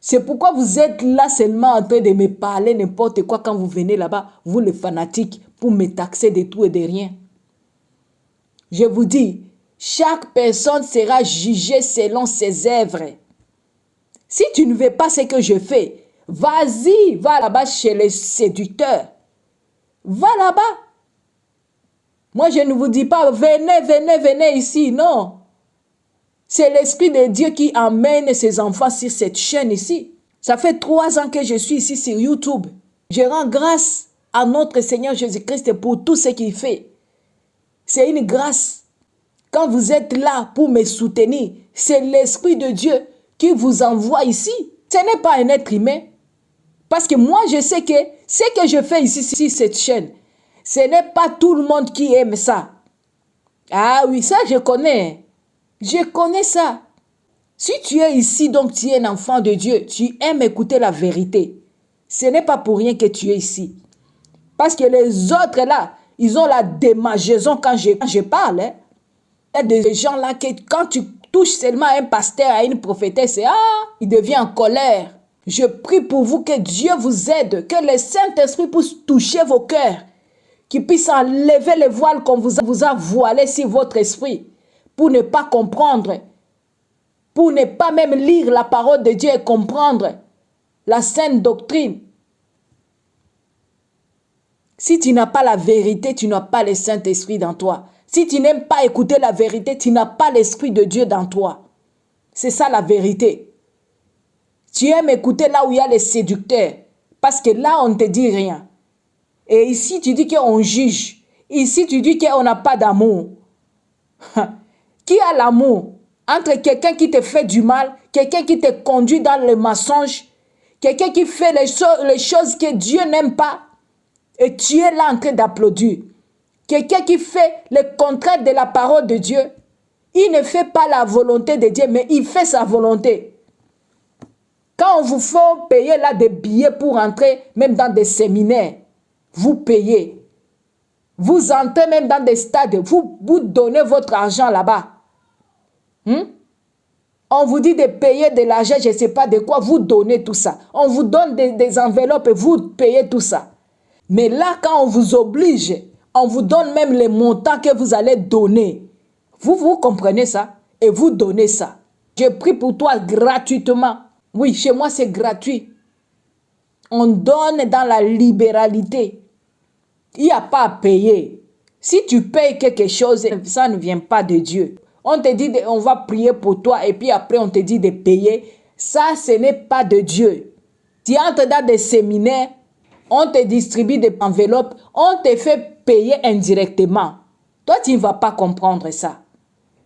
C'est pourquoi vous êtes là seulement en train de me parler n'importe quoi quand vous venez là-bas, vous les fanatiques, pour me taxer de tout et de rien. Je vous dis, chaque personne sera jugée selon ses œuvres. Si tu ne veux pas ce que je fais, vas-y, va là-bas chez les séducteurs. Va là-bas. Moi, je ne vous dis pas, venez, venez, venez ici. Non. C'est l'Esprit de Dieu qui emmène ses enfants sur cette chaîne ici. Ça fait 3 ans que je suis ici sur YouTube. Je rends grâce à notre Seigneur Jésus-Christ pour tout ce qu'il fait. C'est une grâce. Quand vous êtes là pour me soutenir, c'est l'Esprit de Dieu qui vous envoie ici. Ce n'est pas un être humain. Parce que moi, je sais que ce que je fais ici sur cette chaîne, ce n'est pas tout le monde qui aime ça. Ah oui, ça je connais. Je connais ça. Si tu es ici, donc tu es un enfant de Dieu, tu aimes écouter la vérité. Ce n'est pas pour rien que tu es ici. Parce que les autres là, ils ont la démangeaison quand je parle. Hein. Il y a des gens là qui, quand tu touches seulement à un pasteur, à une prophétesse, il devient en colère. Je prie pour vous que Dieu vous aide, que le Saint-Esprit puisse toucher vos cœurs, qu'il puisse enlever les voiles qu'on vous a voilés sur votre esprit, pour ne pas comprendre, pour ne pas même lire la parole de Dieu et comprendre la sainte doctrine. Si tu n'as pas la vérité, tu n'as pas le Saint-Esprit dans toi. Si tu n'aimes pas écouter la vérité, tu n'as pas l'Esprit de Dieu dans toi. C'est ça la vérité. Tu aimes écouter là où il y a les séducteurs. Parce que là, on ne te dit rien. Et ici, tu dis qu'on juge. Ici, tu dis qu'on n'a pas d'amour. Qui a l'amour? Entre quelqu'un qui te fait du mal, quelqu'un qui te conduit dans le mensonge, quelqu'un qui fait les choses que Dieu n'aime pas, et tu es là en train d'applaudir. Quelqu'un qui fait le contraire de la parole de Dieu, il ne fait pas la volonté de Dieu, mais il fait sa volonté. Quand on vous fait payer là des billets pour entrer, même dans des séminaires, vous payez. Vous entrez même dans des stades, vous donnez votre argent là-bas. On vous dit de payer de l'argent, je ne sais pas de quoi, vous donnez tout ça. On vous donne des enveloppes et vous payez tout ça. Mais là, quand on vous oblige, on vous donne même les montants que vous allez donner. Vous comprenez ça? Et vous donnez ça. Je prie pour toi gratuitement. Oui, chez moi, c'est gratuit. On donne dans la libéralité. Il n'y a pas à payer. Si tu payes quelque chose, ça ne vient pas de Dieu. On te dit, on va prier pour toi et puis après on te dit de payer. Ça, ce n'est pas de Dieu. Tu entres dans des séminaires, on te distribue des enveloppes, on te fait payer indirectement. Toi, tu ne vas pas comprendre ça.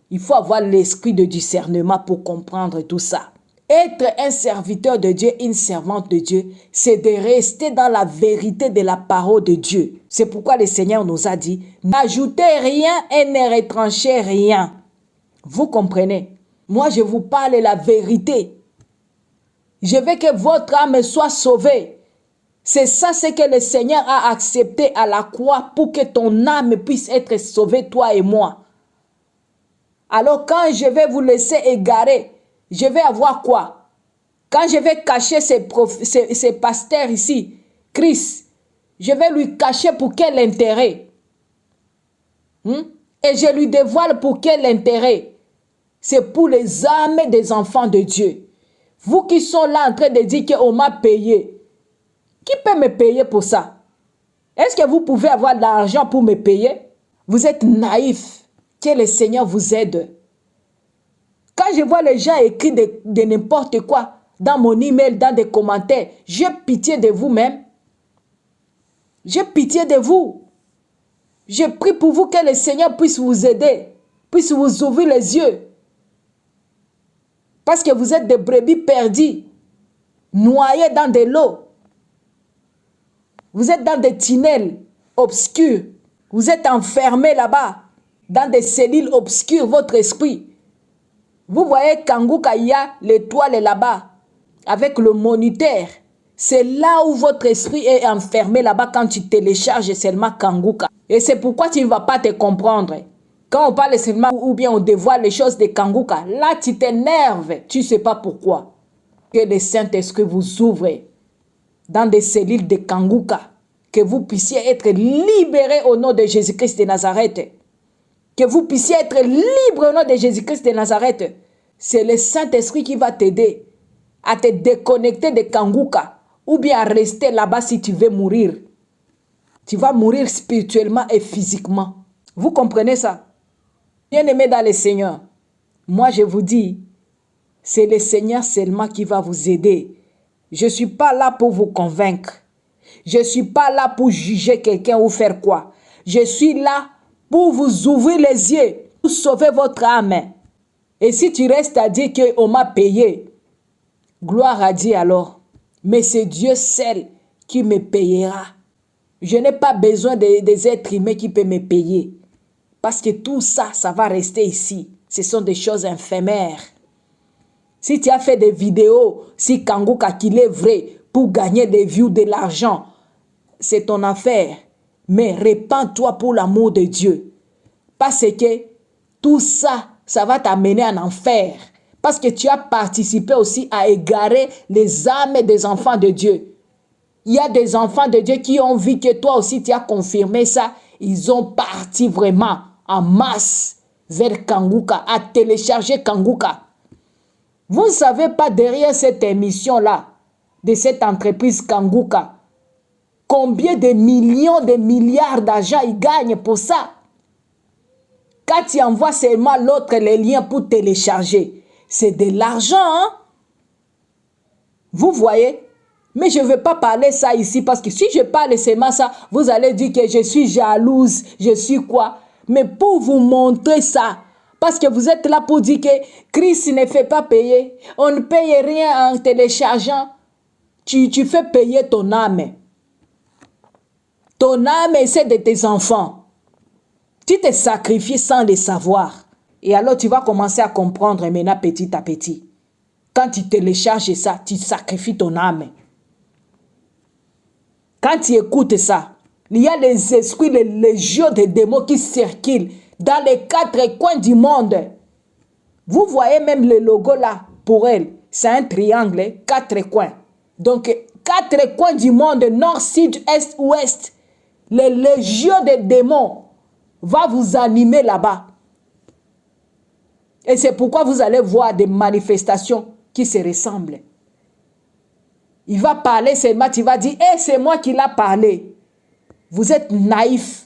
Il faut avoir l'esprit de discernement pour comprendre tout ça. Être un serviteur de Dieu, une servante de Dieu, c'est de rester dans la vérité de la parole de Dieu. C'est pourquoi le Seigneur nous a dit, n'ajoutez rien et ne retranchez rien. Vous comprenez? Moi, je vous parle la vérité. Je veux que votre âme soit sauvée. C'est ça ce que le Seigneur a accepté à la croix pour que ton âme puisse être sauvée, toi et moi. Alors quand je vais vous laisser égarer, je vais avoir quoi? Quand je vais cacher ces pasteurs ici, Christ, je vais lui cacher pour quel intérêt? Et je lui dévoile pour quel intérêt? C'est pour les âmes des enfants de Dieu. Vous qui sont là en train de dire qu'on m'a payé, qui peut me payer pour ça? Est-ce que vous pouvez avoir de l'argent pour me payer? Vous êtes naïfs. Que le Seigneur vous aide. Quand je vois les gens écrire de n'importe quoi dans mon email, dans des commentaires, j'ai pitié de vous-même. J'ai pitié de vous. Je prie pour vous que le Seigneur puisse vous aider, puisse vous ouvrir les yeux. Parce que vous êtes des brebis perdues, noyées dans de l'eau. Vous êtes dans des tunnels obscurs. Vous êtes enfermés là-bas, dans des cellules obscures, votre esprit. Vous voyez Kanguka, il y a l'étoile là-bas, avec le moniteur. C'est là où votre esprit est enfermé là-bas quand tu télécharges seulement Kanguka. Et c'est pourquoi tu ne vas pas te comprendre. Quand on parle seulement ou bien on dévoile les choses de Kanguka, là tu t'énerves, tu ne sais pas pourquoi. Que le Saint-Esprit vous ouvre dans des cellules de Kanguka, que vous puissiez être libérés au nom de Jésus-Christ de Nazareth. Que vous puissiez être libre au nom de Jésus-Christ de Nazareth. C'est le Saint-Esprit qui va t'aider à te déconnecter de Kanguka ou bien à rester là-bas si tu veux mourir. Tu vas mourir spirituellement et physiquement. Vous comprenez ça? Bien-aimés dans le Seigneur, moi je vous dis, c'est le Seigneur seulement qui va vous aider. Je ne suis pas là pour vous convaincre. Je ne suis pas là pour juger quelqu'un ou faire quoi. Je suis là pour vous ouvrir les yeux, pour sauver votre âme. Et si tu restes à dire qu'on m'a payé, gloire à Dieu alors. Mais c'est Dieu seul qui me payera. Je n'ai pas besoin des êtres humains qui peuvent me payer. Parce que tout ça, ça va rester ici. Ce sont des choses éphémères. Si tu as fait des vidéos, si Kanguka qu'il est vrai, pour gagner des views, de l'argent, c'est ton affaire. Mais répands-toi pour l'amour de Dieu. Parce que tout ça, ça va t'amener en enfer. Parce que tu as participé aussi à égarer les âmes des enfants de Dieu. Il y a des enfants de Dieu qui ont vu que toi aussi tu as confirmé ça. Ils ont parti vraiment en masse vers Kanguka, à télécharger Kanguka. Vous ne savez pas derrière cette émission-là, de cette entreprise Kanguka, combien de millions, de milliards d'argent ils gagnent pour ça. Quand tu envoies seulement l'autre les liens pour télécharger, c'est de l'argent, hein? Vous voyez? Mais je ne veux pas parler ça ici parce que si je parle seulement ça, vous allez dire que je suis jalouse, je suis quoi? Mais pour vous montrer ça, parce que vous êtes là pour dire que Christ ne fait pas payer, on ne paye rien en téléchargeant, tu fais payer ton âme. Ton âme, c'est de tes enfants. Tu te sacrifies sans le savoir. Et alors tu vas commencer à comprendre maintenant petit à petit. Quand tu télécharges ça, tu sacrifies ton âme. Quand tu écoutes ça, il y a les esprits, les légions de démons qui circulent dans les 4 coins du monde. Vous voyez même le logo là, pour elle, c'est un triangle, 4 coins. Donc, 4 coins du monde, nord, sud, est, ouest. Les légions de démons vont vous animer là-bas. Et c'est pourquoi vous allez voir des manifestations qui se ressemblent. Il va parler seulement, tu vas dire, hey, c'est moi qui l'a parlé. Vous êtes naïf.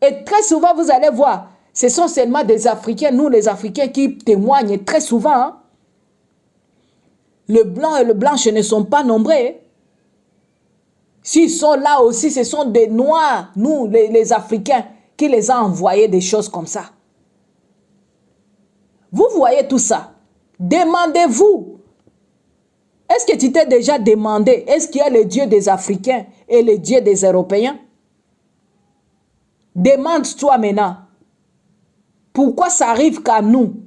Et très souvent, vous allez voir, Ce sont seulement des Africains, nous les Africains, qui témoignent très souvent. Hein. Le blanc et le blanche ne sont pas nombreux. S'ils sont là aussi, ce sont des noirs, nous les Africains, qui les a envoyés des choses comme ça. Vous voyez tout ça. Demandez-vous. Est-ce que tu t'es déjà demandé, est-ce qu'il y a le Dieu des Africains et le Dieu des Européens? Demande-toi maintenant. Pourquoi ça arrive qu'à nous?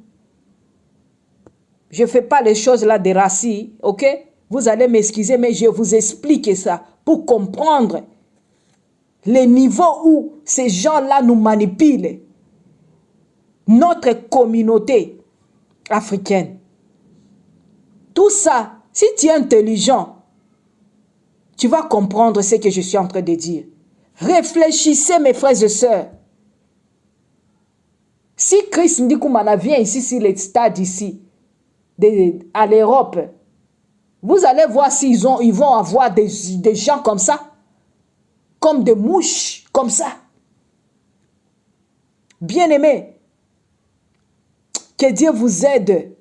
Je ne fais pas les choses là des racistes, ok? Vous allez m'excuser, mais je vous explique ça pour comprendre les niveaux où ces gens-là nous manipulent. Notre communauté africaine. Tout ça, si tu es intelligent, tu vas comprendre ce que je suis en train de dire. Réfléchissez, mes frères et sœurs. Si Christ Ndikoumana vient ici, sur les stades ici, à l'Europe, vous allez voir s'ils vont avoir des gens comme ça, comme des mouches, comme ça. Bien-aimés, que Dieu vous aide.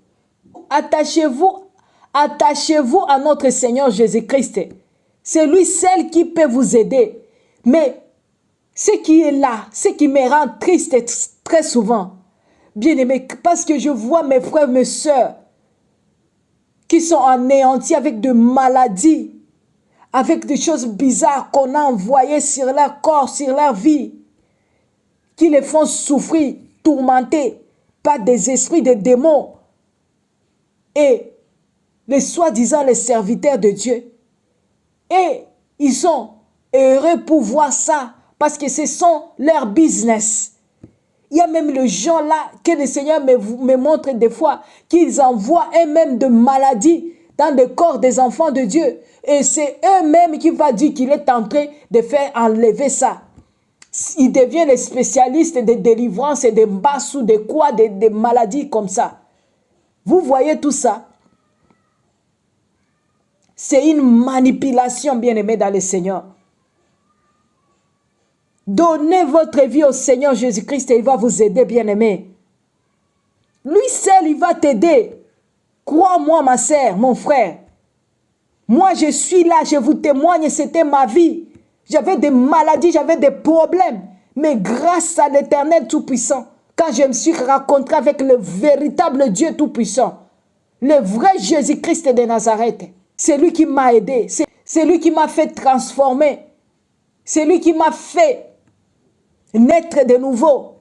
Attachez-vous à notre Seigneur Jésus-Christ. C'est lui seul qui peut vous aider. Mais ce qui est là, ce qui me rend triste très souvent, bien-aimé, parce que je vois mes frères, mes soeurs, qui sont anéantis avec des maladies, avec des choses bizarres qu'on a envoyées sur leur corps, sur leur vie, qui les font souffrir, tourmenter par des esprits, des démons, et les soi-disant les serviteurs de Dieu. Et ils sont heureux pour voir ça, parce que ce sont leur business. Il y a même les gens là que le Seigneur me montre des fois, qu'ils envoient eux-mêmes de maladies dans le corps des enfants de Dieu. Et c'est eux-mêmes qui vont dire qu'il est en train de faire enlever ça. Ils deviennent les spécialistes de délivrance et de basse ou de quoi, des maladies comme ça. Vous voyez tout ça? C'est une manipulation, bien-aimée dans le Seigneur. Donnez votre vie au Seigneur Jésus-Christ et il va vous aider, bien-aimé. Lui seul, il va t'aider. Crois-moi, ma sœur, mon frère. Moi, je suis là, je vous témoigne, c'était ma vie. J'avais des maladies, j'avais des problèmes. Mais grâce à l'Éternel Tout-Puissant, quand je me suis rencontré avec le véritable Dieu Tout-Puissant, le vrai Jésus-Christ de Nazareth, c'est lui qui m'a aidé, c'est lui qui m'a fait transformer, c'est lui qui m'a fait naître de nouveau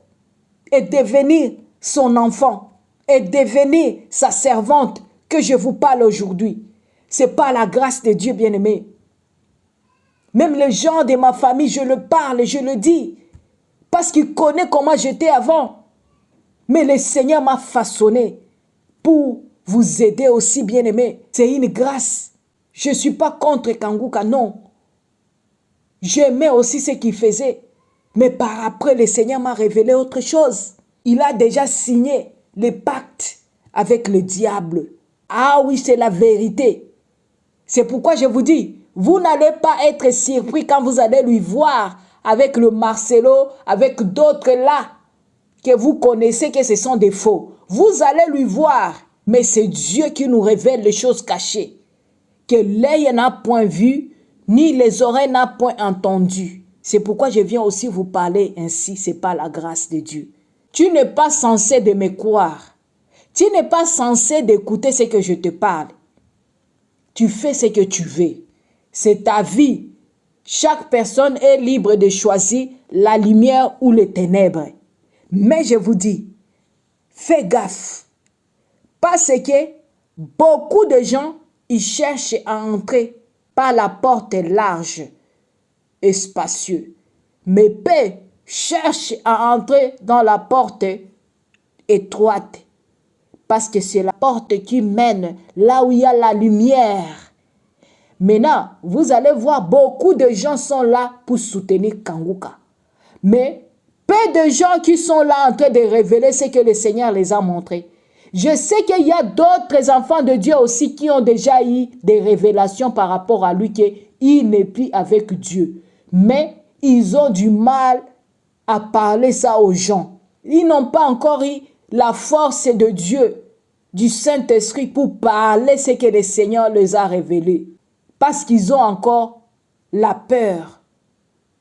et devenir son enfant et devenir sa servante que je vous parle aujourd'hui. C'est par la grâce de Dieu, bien-aimé. Même les gens de ma famille, je le parle, je le dis, parce qu'il connaît comment j'étais avant. Mais le Seigneur m'a façonné pour vous aider aussi, bien-aimé. C'est une grâce. Je ne suis pas contre Kangouka, non. J'aimais aussi ce qu'il faisait. Mais par après, le Seigneur m'a révélé autre chose. Il a déjà signé le pacte avec le diable. Ah oui, c'est la vérité. C'est pourquoi je vous dis, vous n'allez pas être surpris quand vous allez lui voir avec le Marcelo, avec d'autres là, que vous connaissez que ce sont des faux. Vous allez lui voir, mais c'est Dieu qui nous révèle les choses cachées, que l'œil n'a point vu, ni les oreilles n'a point entendu. C'est pourquoi je viens aussi vous parler ainsi, c'est pas la grâce de Dieu. Tu n'es pas censé de me croire. Tu n'es pas censé d'écouter ce que je te parle. Tu fais ce que tu veux. C'est ta vie. Chaque personne est libre de choisir la lumière ou les ténèbres. Mais je vous dis, fais gaffe. Parce que beaucoup de gens, ils cherchent à entrer par la porte large et spacieuse. Mais peu cherchent à entrer dans la porte étroite. Parce que c'est la porte qui mène là où il y a la lumière. Maintenant, vous allez voir, beaucoup de gens sont là pour soutenir Kangouka. Mais peu de gens qui sont là en train de révéler ce que le Seigneur les a montré. Je sais qu'il y a d'autres enfants de Dieu aussi qui ont déjà eu des révélations par rapport à lui, qu'il n'est plus avec Dieu. Mais ils ont du mal à parler ça aux gens. Ils n'ont pas encore eu la force de Dieu, du Saint-Esprit pour parler ce que le Seigneur les a révélé. Parce qu'ils ont encore la peur.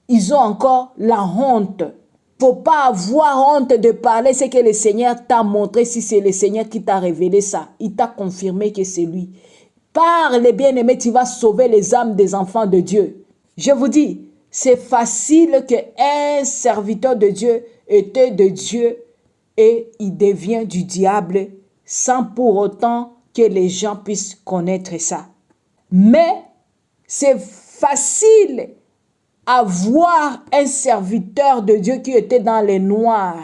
Ils ont encore la honte. Il ne faut pas avoir honte de parler ce que le Seigneur t'a montré si c'est le Seigneur qui t'a révélé ça. Il t'a confirmé que c'est lui. Parle, bien-aimé, tu vas sauver les âmes des enfants de Dieu. Je vous dis, c'est facile qu'un serviteur de Dieu était de Dieu et il devient du diable sans pour autant que les gens puissent connaître ça. Mais c'est facile à voir un serviteur de Dieu qui était dans les noirs,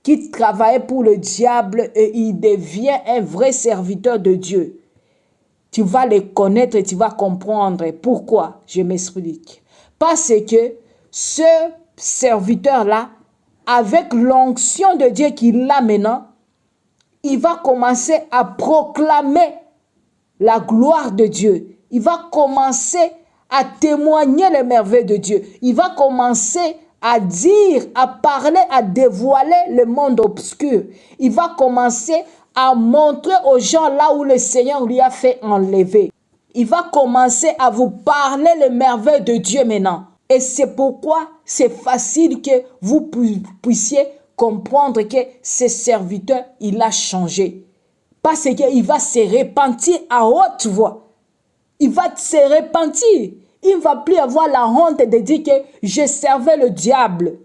qui travaillait pour le diable et il devient un vrai serviteur de Dieu. Tu vas les connaître et tu vas comprendre. Pourquoi? Je m'explique. Parce que ce serviteur-là, avec l'onction de Dieu qu'il a maintenant, il va commencer à proclamer la gloire de Dieu. Il va commencer à témoigner les merveilles de Dieu. Il va commencer à dire, à parler, à dévoiler le monde obscur. Il va commencer à montrer aux gens là où le Seigneur lui a fait enlever. Il va commencer à vous parler les merveilles de Dieu maintenant. Et c'est pourquoi c'est facile que vous puissiez comprendre que ce serviteur, il a changé. Parce qu'il va se repentir à haute voix. Il va se repentir. Il ne va plus avoir la honte de dire que je servais le diable.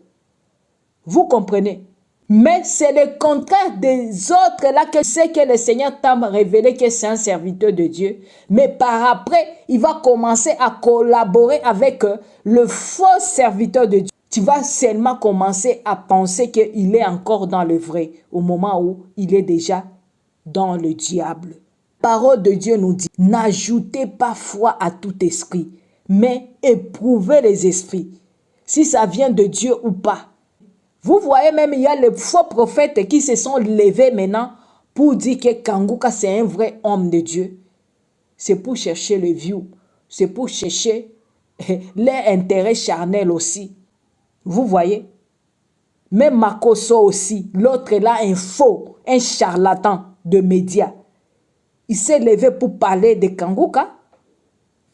Vous comprenez? Mais c'est le contraire des autres là que c'est que le Seigneur t'a révélé que c'est un serviteur de Dieu. Mais par après, il va commencer à collaborer avec le faux serviteur de Dieu. Tu vas seulement commencer à penser qu'il est encore dans le vrai au moment où il est déjà dans le diable. La parole de Dieu nous dit, n'ajoutez pas foi à tout esprit, mais éprouvez les esprits, si ça vient de Dieu ou pas. Vous voyez même, il y a les faux prophètes qui se sont levés maintenant pour dire que Kangouka c'est un vrai homme de Dieu. C'est pour chercher le view, c'est pour chercher leur intérêt charnel aussi. Vous voyez? Même Makoso aussi, l'autre est là, un faux, un charlatan de médias. Il s'est levé pour parler de Kangouka.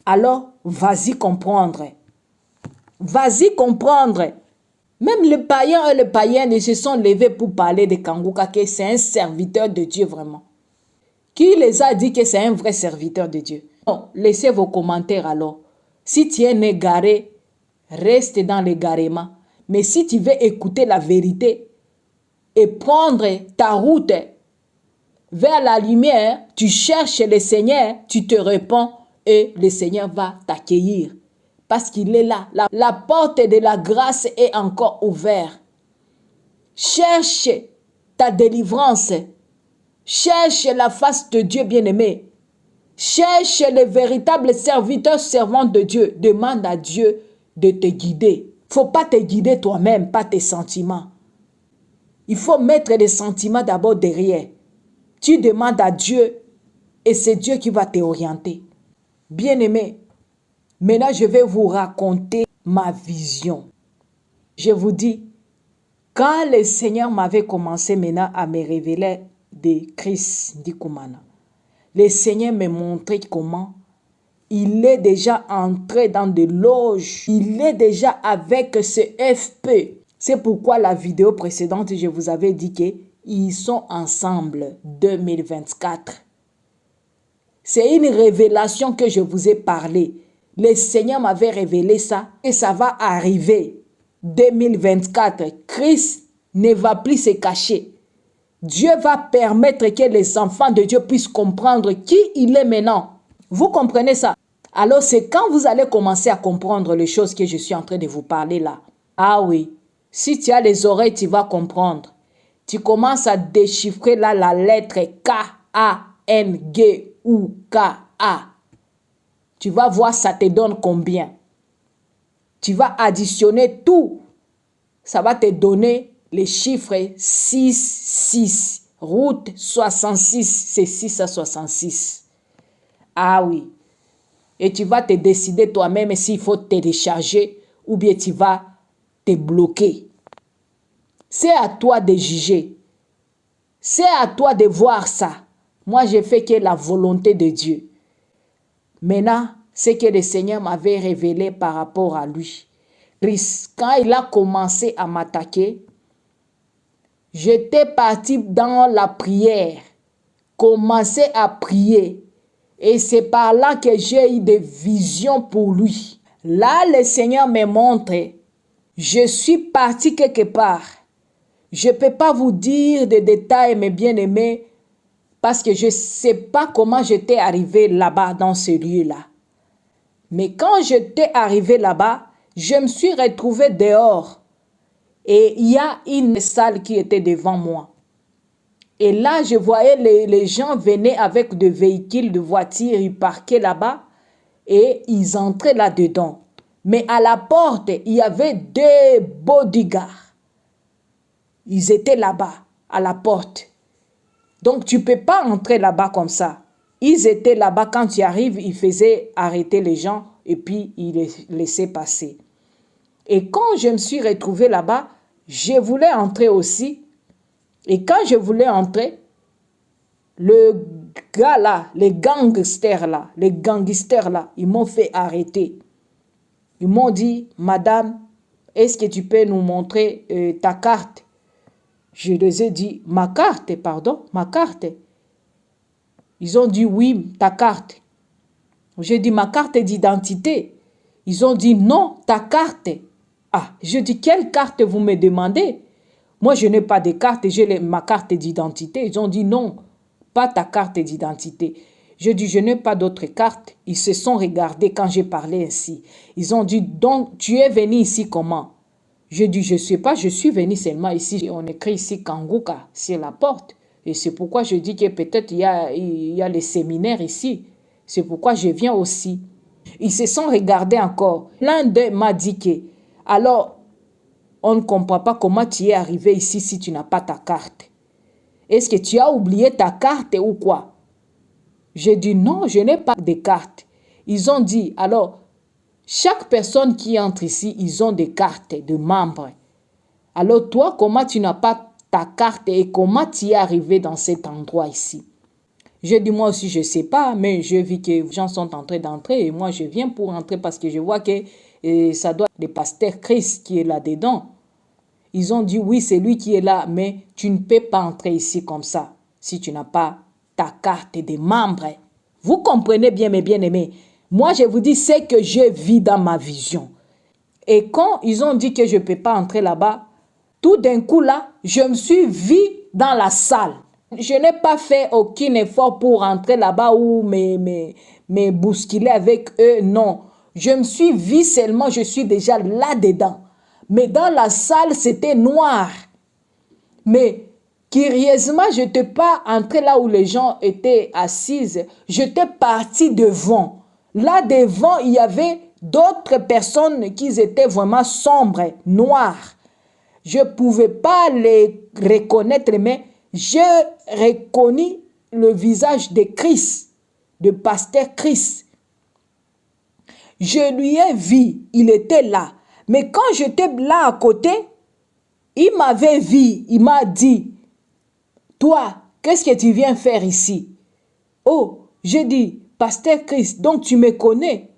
Alors, vas-y comprendre. Vas-y comprendre. Même les païens et les païennes se sont levés pour parler de Kangouka, que c'est un serviteur de Dieu vraiment. Qui les a dit que c'est un vrai serviteur de Dieu? Non, laissez vos commentaires alors. Si tu es égaré, reste dans l'égarement. Mais si tu veux écouter la vérité et prendre ta route vers la lumière, tu cherches le Seigneur, tu te réponds et le Seigneur va t'accueillir. Parce qu'il est là. La porte de la grâce est encore ouverte. Cherche ta délivrance. Cherche la face de Dieu bien-aimé. Cherche le véritable serviteur, servant de Dieu. Demande à Dieu de te guider. Il ne faut pas te guider toi-même, pas tes sentiments. Il faut mettre les sentiments d'abord derrière. Tu demandes à Dieu et c'est Dieu qui va t'orienter. Bien-aimé, maintenant je vais vous raconter ma vision. Je vous dis, quand le Seigneur m'avait commencé maintenant à me révéler de Christ Ndikumana, le Seigneur me montrait comment il est déjà entré dans des loges. Il est déjà avec ce FP. C'est pourquoi la vidéo précédente, je vous avais dit qu'ils sont ensemble 2024. C'est une révélation que je vous ai parlé. Le Seigneur m'avait révélé ça et ça va arriver 2024. Christ ne va plus se cacher. Dieu va permettre que les enfants de Dieu puissent comprendre qui il est maintenant. Vous comprenez ça? Alors c'est quand vous allez commencer à comprendre les choses que je suis en train de vous parler là. Ah oui, si tu as les oreilles, tu vas comprendre. Tu commences à déchiffrer là la lettre K-A-N-G-U-K-A. Tu vas voir ça te donne combien. Tu vas additionner tout. Ça va te donner les chiffres 6, 6. Route 66, c'est 6 à 66. Ah oui. Et tu vas te décider toi-même s'il faut télécharger ou bien tu vas te bloquer. C'est à toi de juger. C'est à toi de voir ça. Moi, j'ai fait que la volonté de Dieu. Maintenant, ce que le Seigneur m'avait révélé par rapport à lui. Quand il a commencé à m'attaquer, j'étais parti dans la prière, commencé à prier. Et c'est par là que j'ai eu des visions pour lui. Là, le Seigneur me montre, je suis parti quelque part. Je ne peux pas vous dire des détails, mes bien-aimés, parce que je ne sais pas comment j'étais arrivé là-bas, dans ce lieu-là. Mais quand j'étais arrivé là-bas, je me suis retrouvé dehors. Et il y a une salle qui était devant moi. Et là, je voyais les gens venaient avec des véhicules, de voitures, ils parquaient là-bas et ils entraient là-dedans. Mais à la porte, il y avait deux bodyguards. Ils étaient là-bas, à la porte. Donc, tu ne peux pas entrer là-bas comme ça. Ils étaient là-bas, quand tu arrives, ils faisaient arrêter les gens et puis ils les laissaient passer. Et quand je me suis retrouvée là-bas, je voulais entrer aussi. Et quand je voulais entrer, le gars là, les gangsters là, ils m'ont fait arrêter. Ils m'ont dit, madame, est-ce que tu peux nous montrer ta carte? Je les ai dit, ma carte, pardon, ma carte. Ils ont dit, oui, ta carte. J'ai dit, ma carte d'identité. Ils ont dit, non, ta carte. Ah, je dis, quelle carte vous me demandez? Moi, je n'ai pas de carte, j'ai ma carte d'identité. Ils ont dit, non, pas ta carte d'identité. Je dis, je n'ai pas d'autre carte. Ils se sont regardés quand j'ai parlé ainsi. Ils ont dit, donc, tu es venu ici comment? Je dis, je ne sais pas, je suis venu seulement ici. On écrit ici Kanguka sur la porte. Et c'est pourquoi je dis que peut-être il y a les séminaires ici. C'est pourquoi je viens aussi. Ils se sont regardés encore. L'un d'eux m'a dit que, alors, on ne comprend pas comment tu es arrivé ici si tu n'as pas ta carte. Est-ce que tu as oublié ta carte ou quoi? J'ai dit non, je n'ai pas de carte. Ils ont dit, alors, chaque personne qui entre ici, ils ont des cartes de membres. Alors toi, comment tu n'as pas ta carte et comment tu es arrivé dans cet endroit ici? J'ai dit moi aussi, je ne sais pas, mais je vis que les gens sont en train d'entrer et moi je viens pour entrer parce que je vois que ça doit être le pasteur Christ qui est là-dedans. Ils ont dit oui, c'est lui qui est là, mais tu ne peux pas entrer ici comme ça si tu n'as pas ta carte de membre. Vous comprenez bien, mes bien-aimés. Moi, je vous dis ce que je vis dans ma vision. Et quand ils ont dit que je ne peux pas entrer là-bas, tout d'un coup là, je me suis vue dans la salle. Je n'ai pas fait aucun effort pour entrer là-bas ou me bousculer avec eux, non. Je me suis vue seulement, je suis déjà là-dedans. Mais dans la salle, c'était noir. Mais curieusement, je n'étais pas entré là où les gens étaient assises. J'étais parti devant. Là devant, il y avait d'autres personnes qui étaient vraiment sombres, noires. Je ne pouvais pas les reconnaître, mais j'ai reconnu le visage de Christ, de pasteur Christ. Je lui ai vu, il était là. Mais quand j'étais là à côté, il m'avait vu, il m'a dit, toi, qu'est-ce que tu viens faire ici? Oh, j'ai dit, pasteur Christ, donc tu me connais?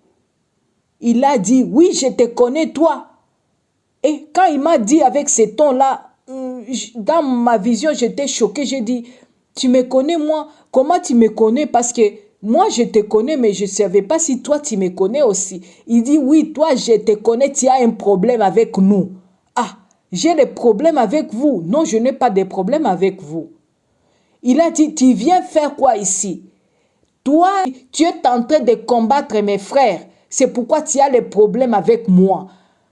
Il a dit, oui, je te connais toi. Et quand il m'a dit avec ce ton-là, dans ma vision, j'étais choquée. J'ai dit, tu me connais moi? Comment tu me connais? Parce que moi, je te connais, mais je ne savais pas si toi, tu me connais aussi. Il dit, oui, toi, je te connais, tu as un problème avec nous. Ah, j'ai des problèmes avec vous. Non, je n'ai pas de problème avec vous. Il a dit, tu viens faire quoi ici? Toi, tu es en train de combattre mes frères. C'est pourquoi tu as les problèmes avec moi.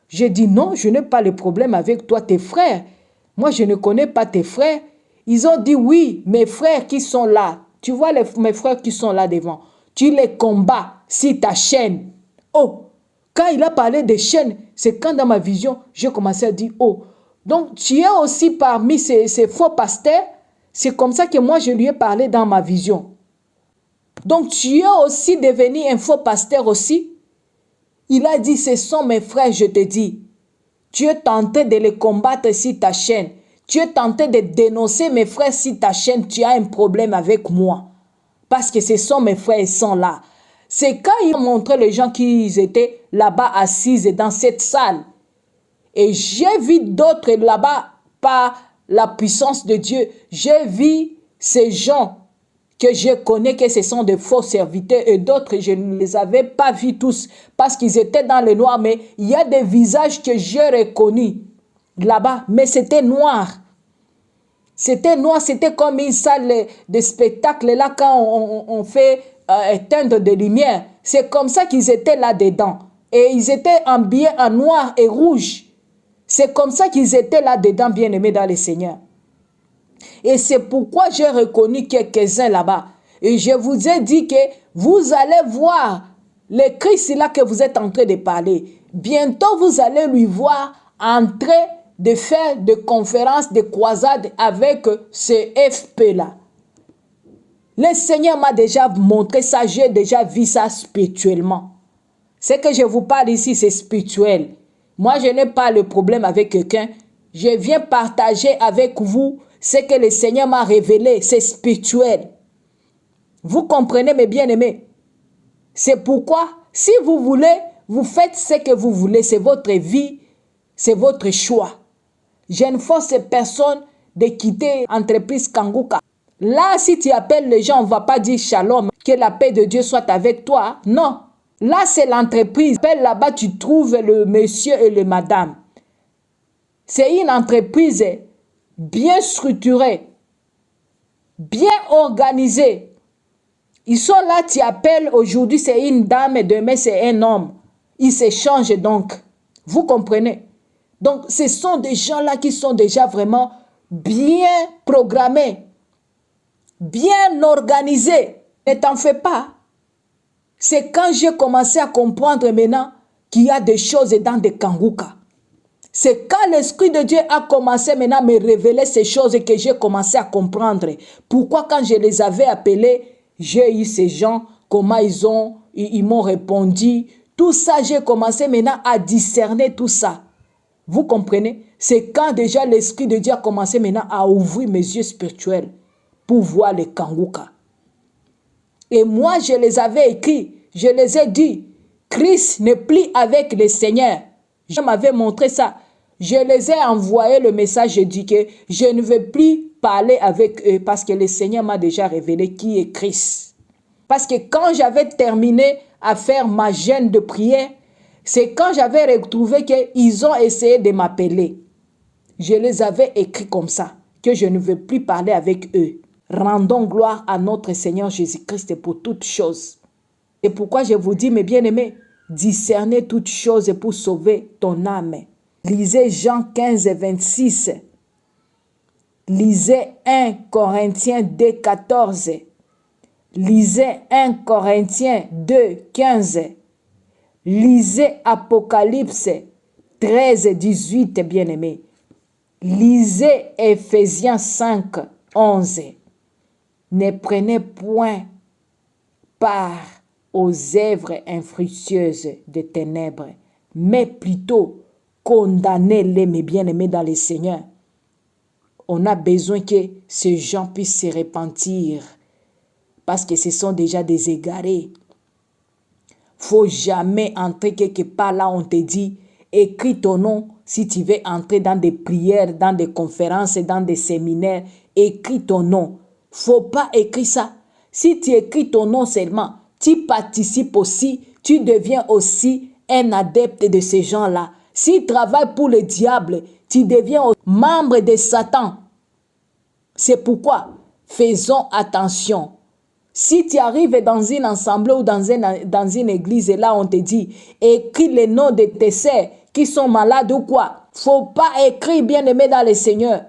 J'ai dit non, je n'ai pas le problème avec toi, tes frères. Moi, je ne connais pas tes frères. Ils ont dit oui, mes frères qui sont là. Tu vois mes frères qui sont là devant. Tu les combats si ta chaîne. Oh, quand il a parlé de chaînes, c'est quand dans ma vision, j'ai commencé à dire oh. Donc, tu es aussi parmi ces faux pasteurs. C'est comme ça que moi, je lui ai parlé dans ma vision. Donc, tu es aussi devenu un faux pasteur aussi. Il a dit, ce sont mes frères, je te dis. Tu es tenté de les combattre sur ta chaîne. Tu es tenté de dénoncer mes frères sur ta chaîne, tu as un problème avec moi. Parce que ce sont mes frères, ils sont là. C'est quand ils ont montré les gens qui étaient là-bas assises dans cette salle. Et j'ai vu d'autres là-bas par la puissance de Dieu. J'ai vu ces gens que je connais que ce sont des faux serviteurs et d'autres, je ne les avais pas vus tous parce qu'ils étaient dans le noir. Mais il y a des visages que j'ai reconnus là-bas, mais c'était noir. C'était noir, c'était comme une salle de spectacle là quand on fait éteindre des lumières. C'est comme ça qu'ils étaient là-dedans. Et ils étaient habillés en noir et rouge. C'est comme ça qu'ils étaient là-dedans, bien-aimés dans le Seigneur. Et c'est pourquoi j'ai reconnu quelques-uns là-bas. Et je vous ai dit que vous allez voir le Christ là que vous êtes en train de parler. Bientôt, vous allez lui voir en train de faire des conférences, des croisades avec ce FP-là. Le Seigneur m'a déjà montré ça, j'ai déjà vu ça spirituellement. Ce que je vous parle ici, c'est spirituel. Moi, je n'ai pas le problème avec quelqu'un. Je viens partager avec vous ce que le Seigneur m'a révélé. C'est spirituel. Vous comprenez, mes bien-aimés? C'est pourquoi, si vous voulez, vous faites ce que vous voulez. C'est votre vie, c'est votre choix. Je ne force personne de quitter l'entreprise Kanguka. Là, si tu appelles les gens, on ne va pas dire shalom, que la paix de Dieu soit avec toi. Non. Là, c'est l'entreprise. Là-bas, tu trouves le monsieur et le madame. C'est une entreprise bien structurée, bien organisée. Ils sont là, tu appelles, aujourd'hui c'est une dame et demain c'est un homme. Ils s'échangent donc. Vous comprenez? Donc, ce sont des gens-là qui sont déjà vraiment bien programmés, bien organisés. Ne t'en fais pas. C'est quand j'ai commencé à comprendre maintenant qu'il y a des choses dans des Kanguka. C'est quand l'Esprit de Dieu a commencé maintenant à me révéler ces choses que j'ai commencé à comprendre. Pourquoi quand je les avais appelés, j'ai eu ces gens, comment ils m'ont répondu. Tout ça, j'ai commencé maintenant à discerner tout ça. Vous comprenez? C'est quand déjà l'Esprit de Dieu a commencé maintenant à ouvrir mes yeux spirituels pour voir les Kanguka. Et moi, je les avais écrits, je les ai dit, Christ n'est plus avec le Seigneur. Je m'avais montré ça. Je les ai envoyé le message, je dis que je ne veux plus parler avec eux parce que le Seigneur m'a déjà révélé qui est Christ. Parce que quand j'avais terminé à faire ma jeûne de prière, c'est quand j'avais retrouvé qu'ils ont essayé de m'appeler. Je les avais écrits comme ça, que je ne veux plus parler avec eux. Rendons gloire à notre Seigneur Jésus-Christ pour toutes choses. C'est pourquoi je vous dis, mes bien-aimés, discernez toutes choses pour sauver ton âme. Lisez Jean 15, 26. Lisez 1 Corinthiens 2, 14. Lisez 1 Corinthiens 2, 15. Lisez Apocalypse 13, 18, bien-aimés. Lisez Ephésiens 5, 11. Ne prenez point part aux œuvres infructueuses des ténèbres, mais plutôt condamnez-les, mes bien-aimés dans le Seigneur. On a besoin que ces gens puissent se repentir parce que ce sont déjà des égarés. Faut jamais entrer quelque part là, on te dit, écris ton nom si tu veux entrer dans des prières, dans des conférences, dans des séminaires, écris ton nom. Faut pas écrire ça. Si tu écris ton nom seulement, tu participes aussi, tu deviens aussi un adepte de ces gens-là. S'ils travaillent pour le diable, tu deviens membre de Satan. C'est pourquoi, faisons attention. Si tu arrives dans une assemblée ou dans une église et là on te dit, écris les noms de tes sœurs qui sont malades ou quoi. Faut pas écrire bien-aimé dans le Seigneur.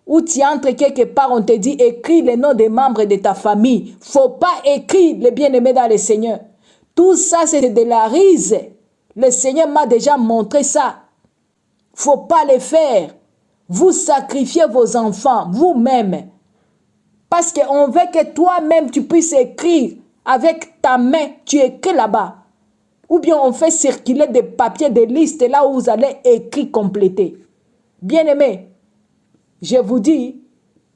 Ou tu entres quelque part, on te dit, écris les noms des membres de ta famille. Faut pas écrire les bien-aimés dans le Seigneur. Tout ça, c'est de la rise. Le Seigneur m'a déjà montré ça. Faut pas le faire. Vous sacrifiez vos enfants, vous-même. Parce qu'on veut que toi-même, tu puisses écrire avec ta main. Tu écris là-bas. Ou bien on fait circuler des papiers, des listes là où vous allez écrire, compléter. Bien-aimé, Je vous dis,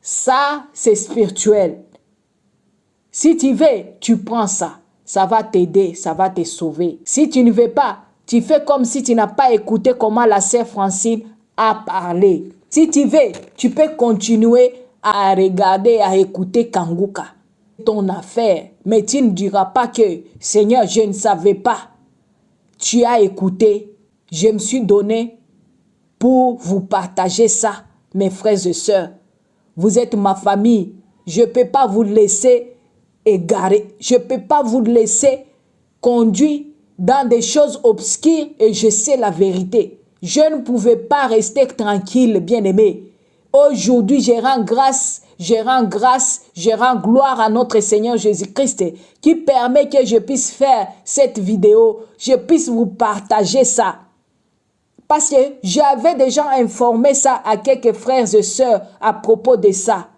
ça c'est spirituel. Si tu veux, tu prends ça. Ça va t'aider, ça va te sauver. Si tu ne veux pas, tu fais comme si tu n'as pas écouté comment la sœur Francine a parlé. Si tu veux, tu peux continuer à regarder, à écouter Kanguka. Ton affaire, mais tu ne diras pas que Seigneur, je ne savais pas. Tu as écouté, je me suis donné pour vous partager ça, mes frères et sœurs. Vous êtes ma famille, je ne peux pas vous laisser égarer, je ne peux pas vous laisser conduire dans des choses obscures et je sais la vérité. Je ne pouvais pas rester tranquille, bien-aimé. Aujourd'hui, je rends grâce, je rends gloire à notre Seigneur Jésus-Christ qui permet que je puisse faire cette vidéo, je puisse vous partager ça. Parce que j'avais déjà informé ça à quelques frères et sœurs à propos de ça.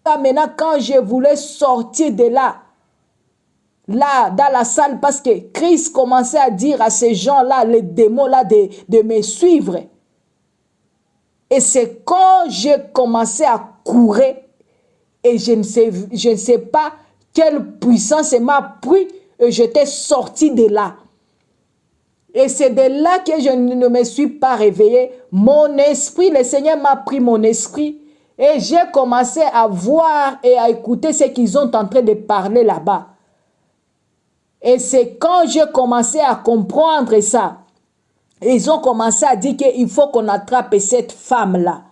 Maintenant, quand je voulais sortir de là, dans la salle, parce que Christ commençait à dire à ces gens-là, les démons-là, de me suivre. Et c'est quand j'ai commencé à courir, et je ne sais pas quelle puissance m'a pris, et j'étais sorti de là. Et c'est de là que je ne me suis pas réveillé. Mon esprit, le Seigneur m'a pris mon esprit, et j'ai commencé à voir et à écouter ce qu'ils sont en train de parler là-bas. Et c'est quand j'ai commencé à comprendre ça, ils ont commencé à dire qu'il faut qu'on attrape cette femme-là.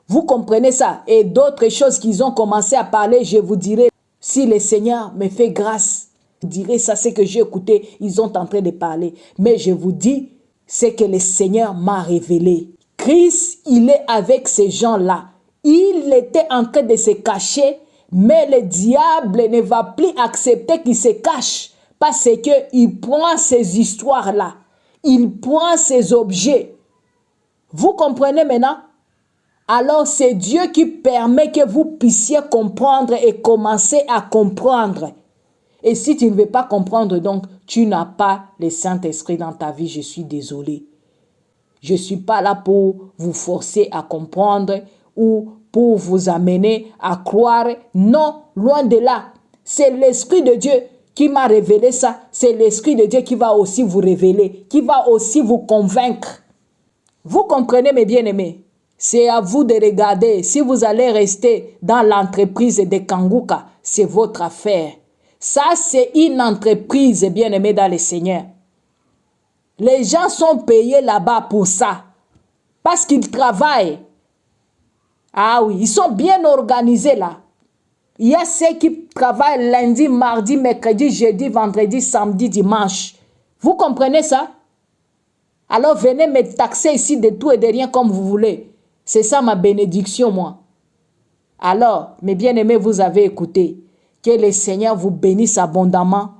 Vous comprenez ça? Et d'autres choses qu'ils ont commencé à parler, je vous dirai, si le Seigneur me fait grâce, je dirai ça, c'est que j'ai écouté, ils sont en train de parler. Mais je vous dis, c'est que le Seigneur m'a révélé. Christ, il est avec ces gens-là. Il était en train de se cacher, mais le diable ne va plus accepter qu'il se cache parce qu'il prend ces histoires-là. Il prend ces objets. Vous comprenez maintenant? Alors c'est Dieu qui permet que vous puissiez comprendre et commencer à comprendre. Et si tu ne veux pas comprendre, donc, tu n'as pas le Saint-Esprit dans ta vie, je suis désolé. Je ne suis pas là pour vous forcer à comprendre ou pour vous amener à croire. Non, loin de là. C'est l'Esprit de Dieu qui m'a révélé ça. C'est l'Esprit de Dieu qui va aussi vous révéler, qui va aussi vous convaincre. Vous comprenez, mes bien-aimés? C'est à vous de regarder. Si vous allez rester dans l'entreprise de Kanguka, c'est votre affaire. Ça, c'est une entreprise, bien-aimée dans le Seigneur. Les gens sont payés là-bas pour ça. Parce qu'ils travaillent. Ah oui, ils sont bien organisés là. Il y a ceux qui travaillent lundi, mardi, mercredi, jeudi, vendredi, samedi, dimanche. Vous comprenez ça? Alors venez me taxer ici de tout et de rien comme vous voulez. C'est ça ma bénédiction, moi. Alors, mes bien-aimés, vous avez écouté. Que le Seigneur vous bénisse abondamment.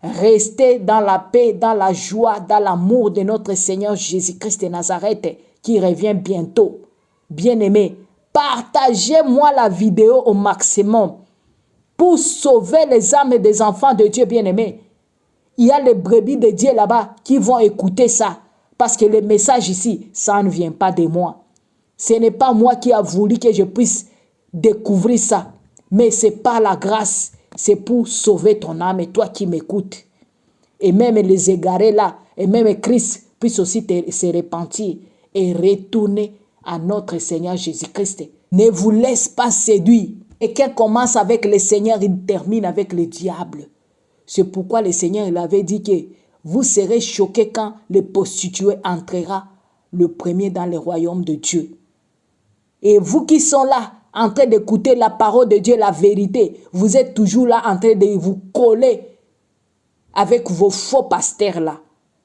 Restez dans la paix, dans la joie, dans l'amour de notre Seigneur Jésus-Christ de Nazareth qui revient bientôt. Bien-aimés, partagez-moi la vidéo au maximum pour sauver les âmes des enfants de Dieu bien-aimés. Il y a les brebis de Dieu là-bas qui vont écouter ça. Parce que le message ici, ça ne vient pas de moi. Ce n'est pas moi qui a voulu que je puisse découvrir ça. Mais c'est par la grâce. C'est pour sauver ton âme et toi qui m'écoutes. Et même les égarés là, et même Christ puisse aussi se repentir et retourner à notre Seigneur Jésus-Christ. Ne vous laisse pas séduire. Et quand commence avec le Seigneur, il termine avec le diable. C'est pourquoi le Seigneur il avait dit que vous serez choqués quand le prostitué entrera le premier dans le royaume de Dieu. Et vous qui sont là, en train d'écouter la parole de Dieu, la vérité, vous êtes toujours là en train de vous coller avec vos faux pasteurs là,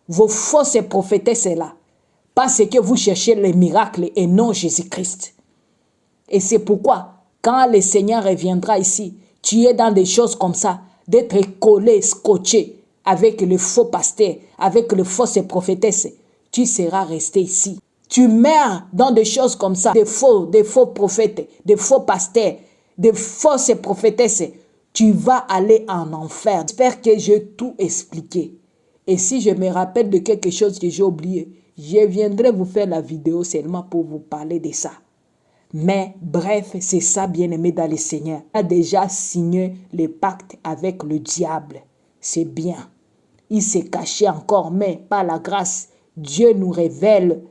vos fausses prophétesses là, parce que vous cherchez les miracles et non Jésus-Christ. Et c'est pourquoi, quand le Seigneur reviendra ici, tu es dans des choses comme ça, d'être collé, scotché avec le faux pasteur, avec les fausses prophétesses, tu seras resté ici. Tu meurs dans des choses comme ça, des faux prophètes, des faux pasteurs, des fausses prophétesses. Tu vas aller en enfer. J'espère que j'ai tout expliqué. Et si je me rappelle de quelque chose que j'ai oublié, je viendrai vous faire la vidéo seulement pour vous parler de ça. Mais bref, c'est ça, bien-aimé dans le Seigneur. Il a déjà signé le pacte avec le diable. C'est bien. Il s'est caché encore, mais par la grâce, Dieu nous révèle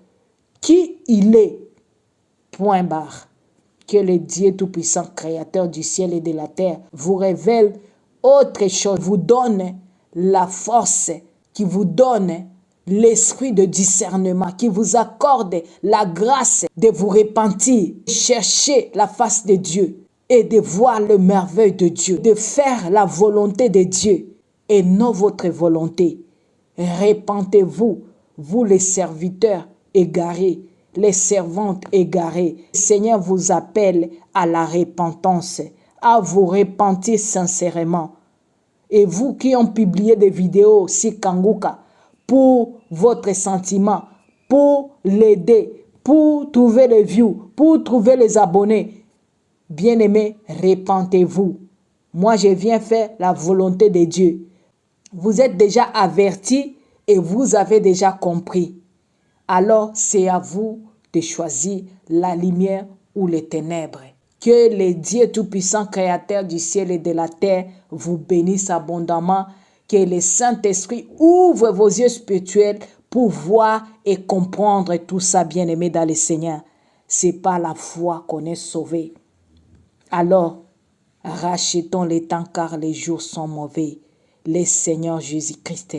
qui il est. Point barre. Que le Dieu Tout-Puissant, Créateur du ciel et de la terre, vous révèle autre chose, vous donne la force, qui vous donne l'esprit de discernement, qui vous accorde la grâce de vous repentir, chercher la face de Dieu et de voir le merveille de Dieu, de faire la volonté de Dieu et non votre volonté. Repentez-vous, vous les serviteurs égarés, les servantes égarées. Le Seigneur vous appelle à la repentance, à vous repentir sincèrement. Et vous qui ont publié des vidéos sur Kanguka pour votre sentiment, pour l'aider, pour trouver les views, pour trouver les abonnés, bien-aimés, repentez-vous. Moi, je viens faire la volonté de Dieu. Vous êtes déjà avertis et vous avez déjà compris. Alors, c'est à vous de choisir la lumière ou les ténèbres. Que le Dieu Tout-Puissant, Créateur du ciel et de la terre, vous bénisse abondamment. Que le Saint-Esprit ouvre vos yeux spirituels pour voir et comprendre tout ça, bien-aimé dans le Seigneur. C'est par la foi qu'on est sauvé. Alors, rachetons les temps car les jours sont mauvais. Le Seigneur Jésus-Christ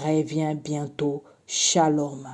revient bientôt. Shalom.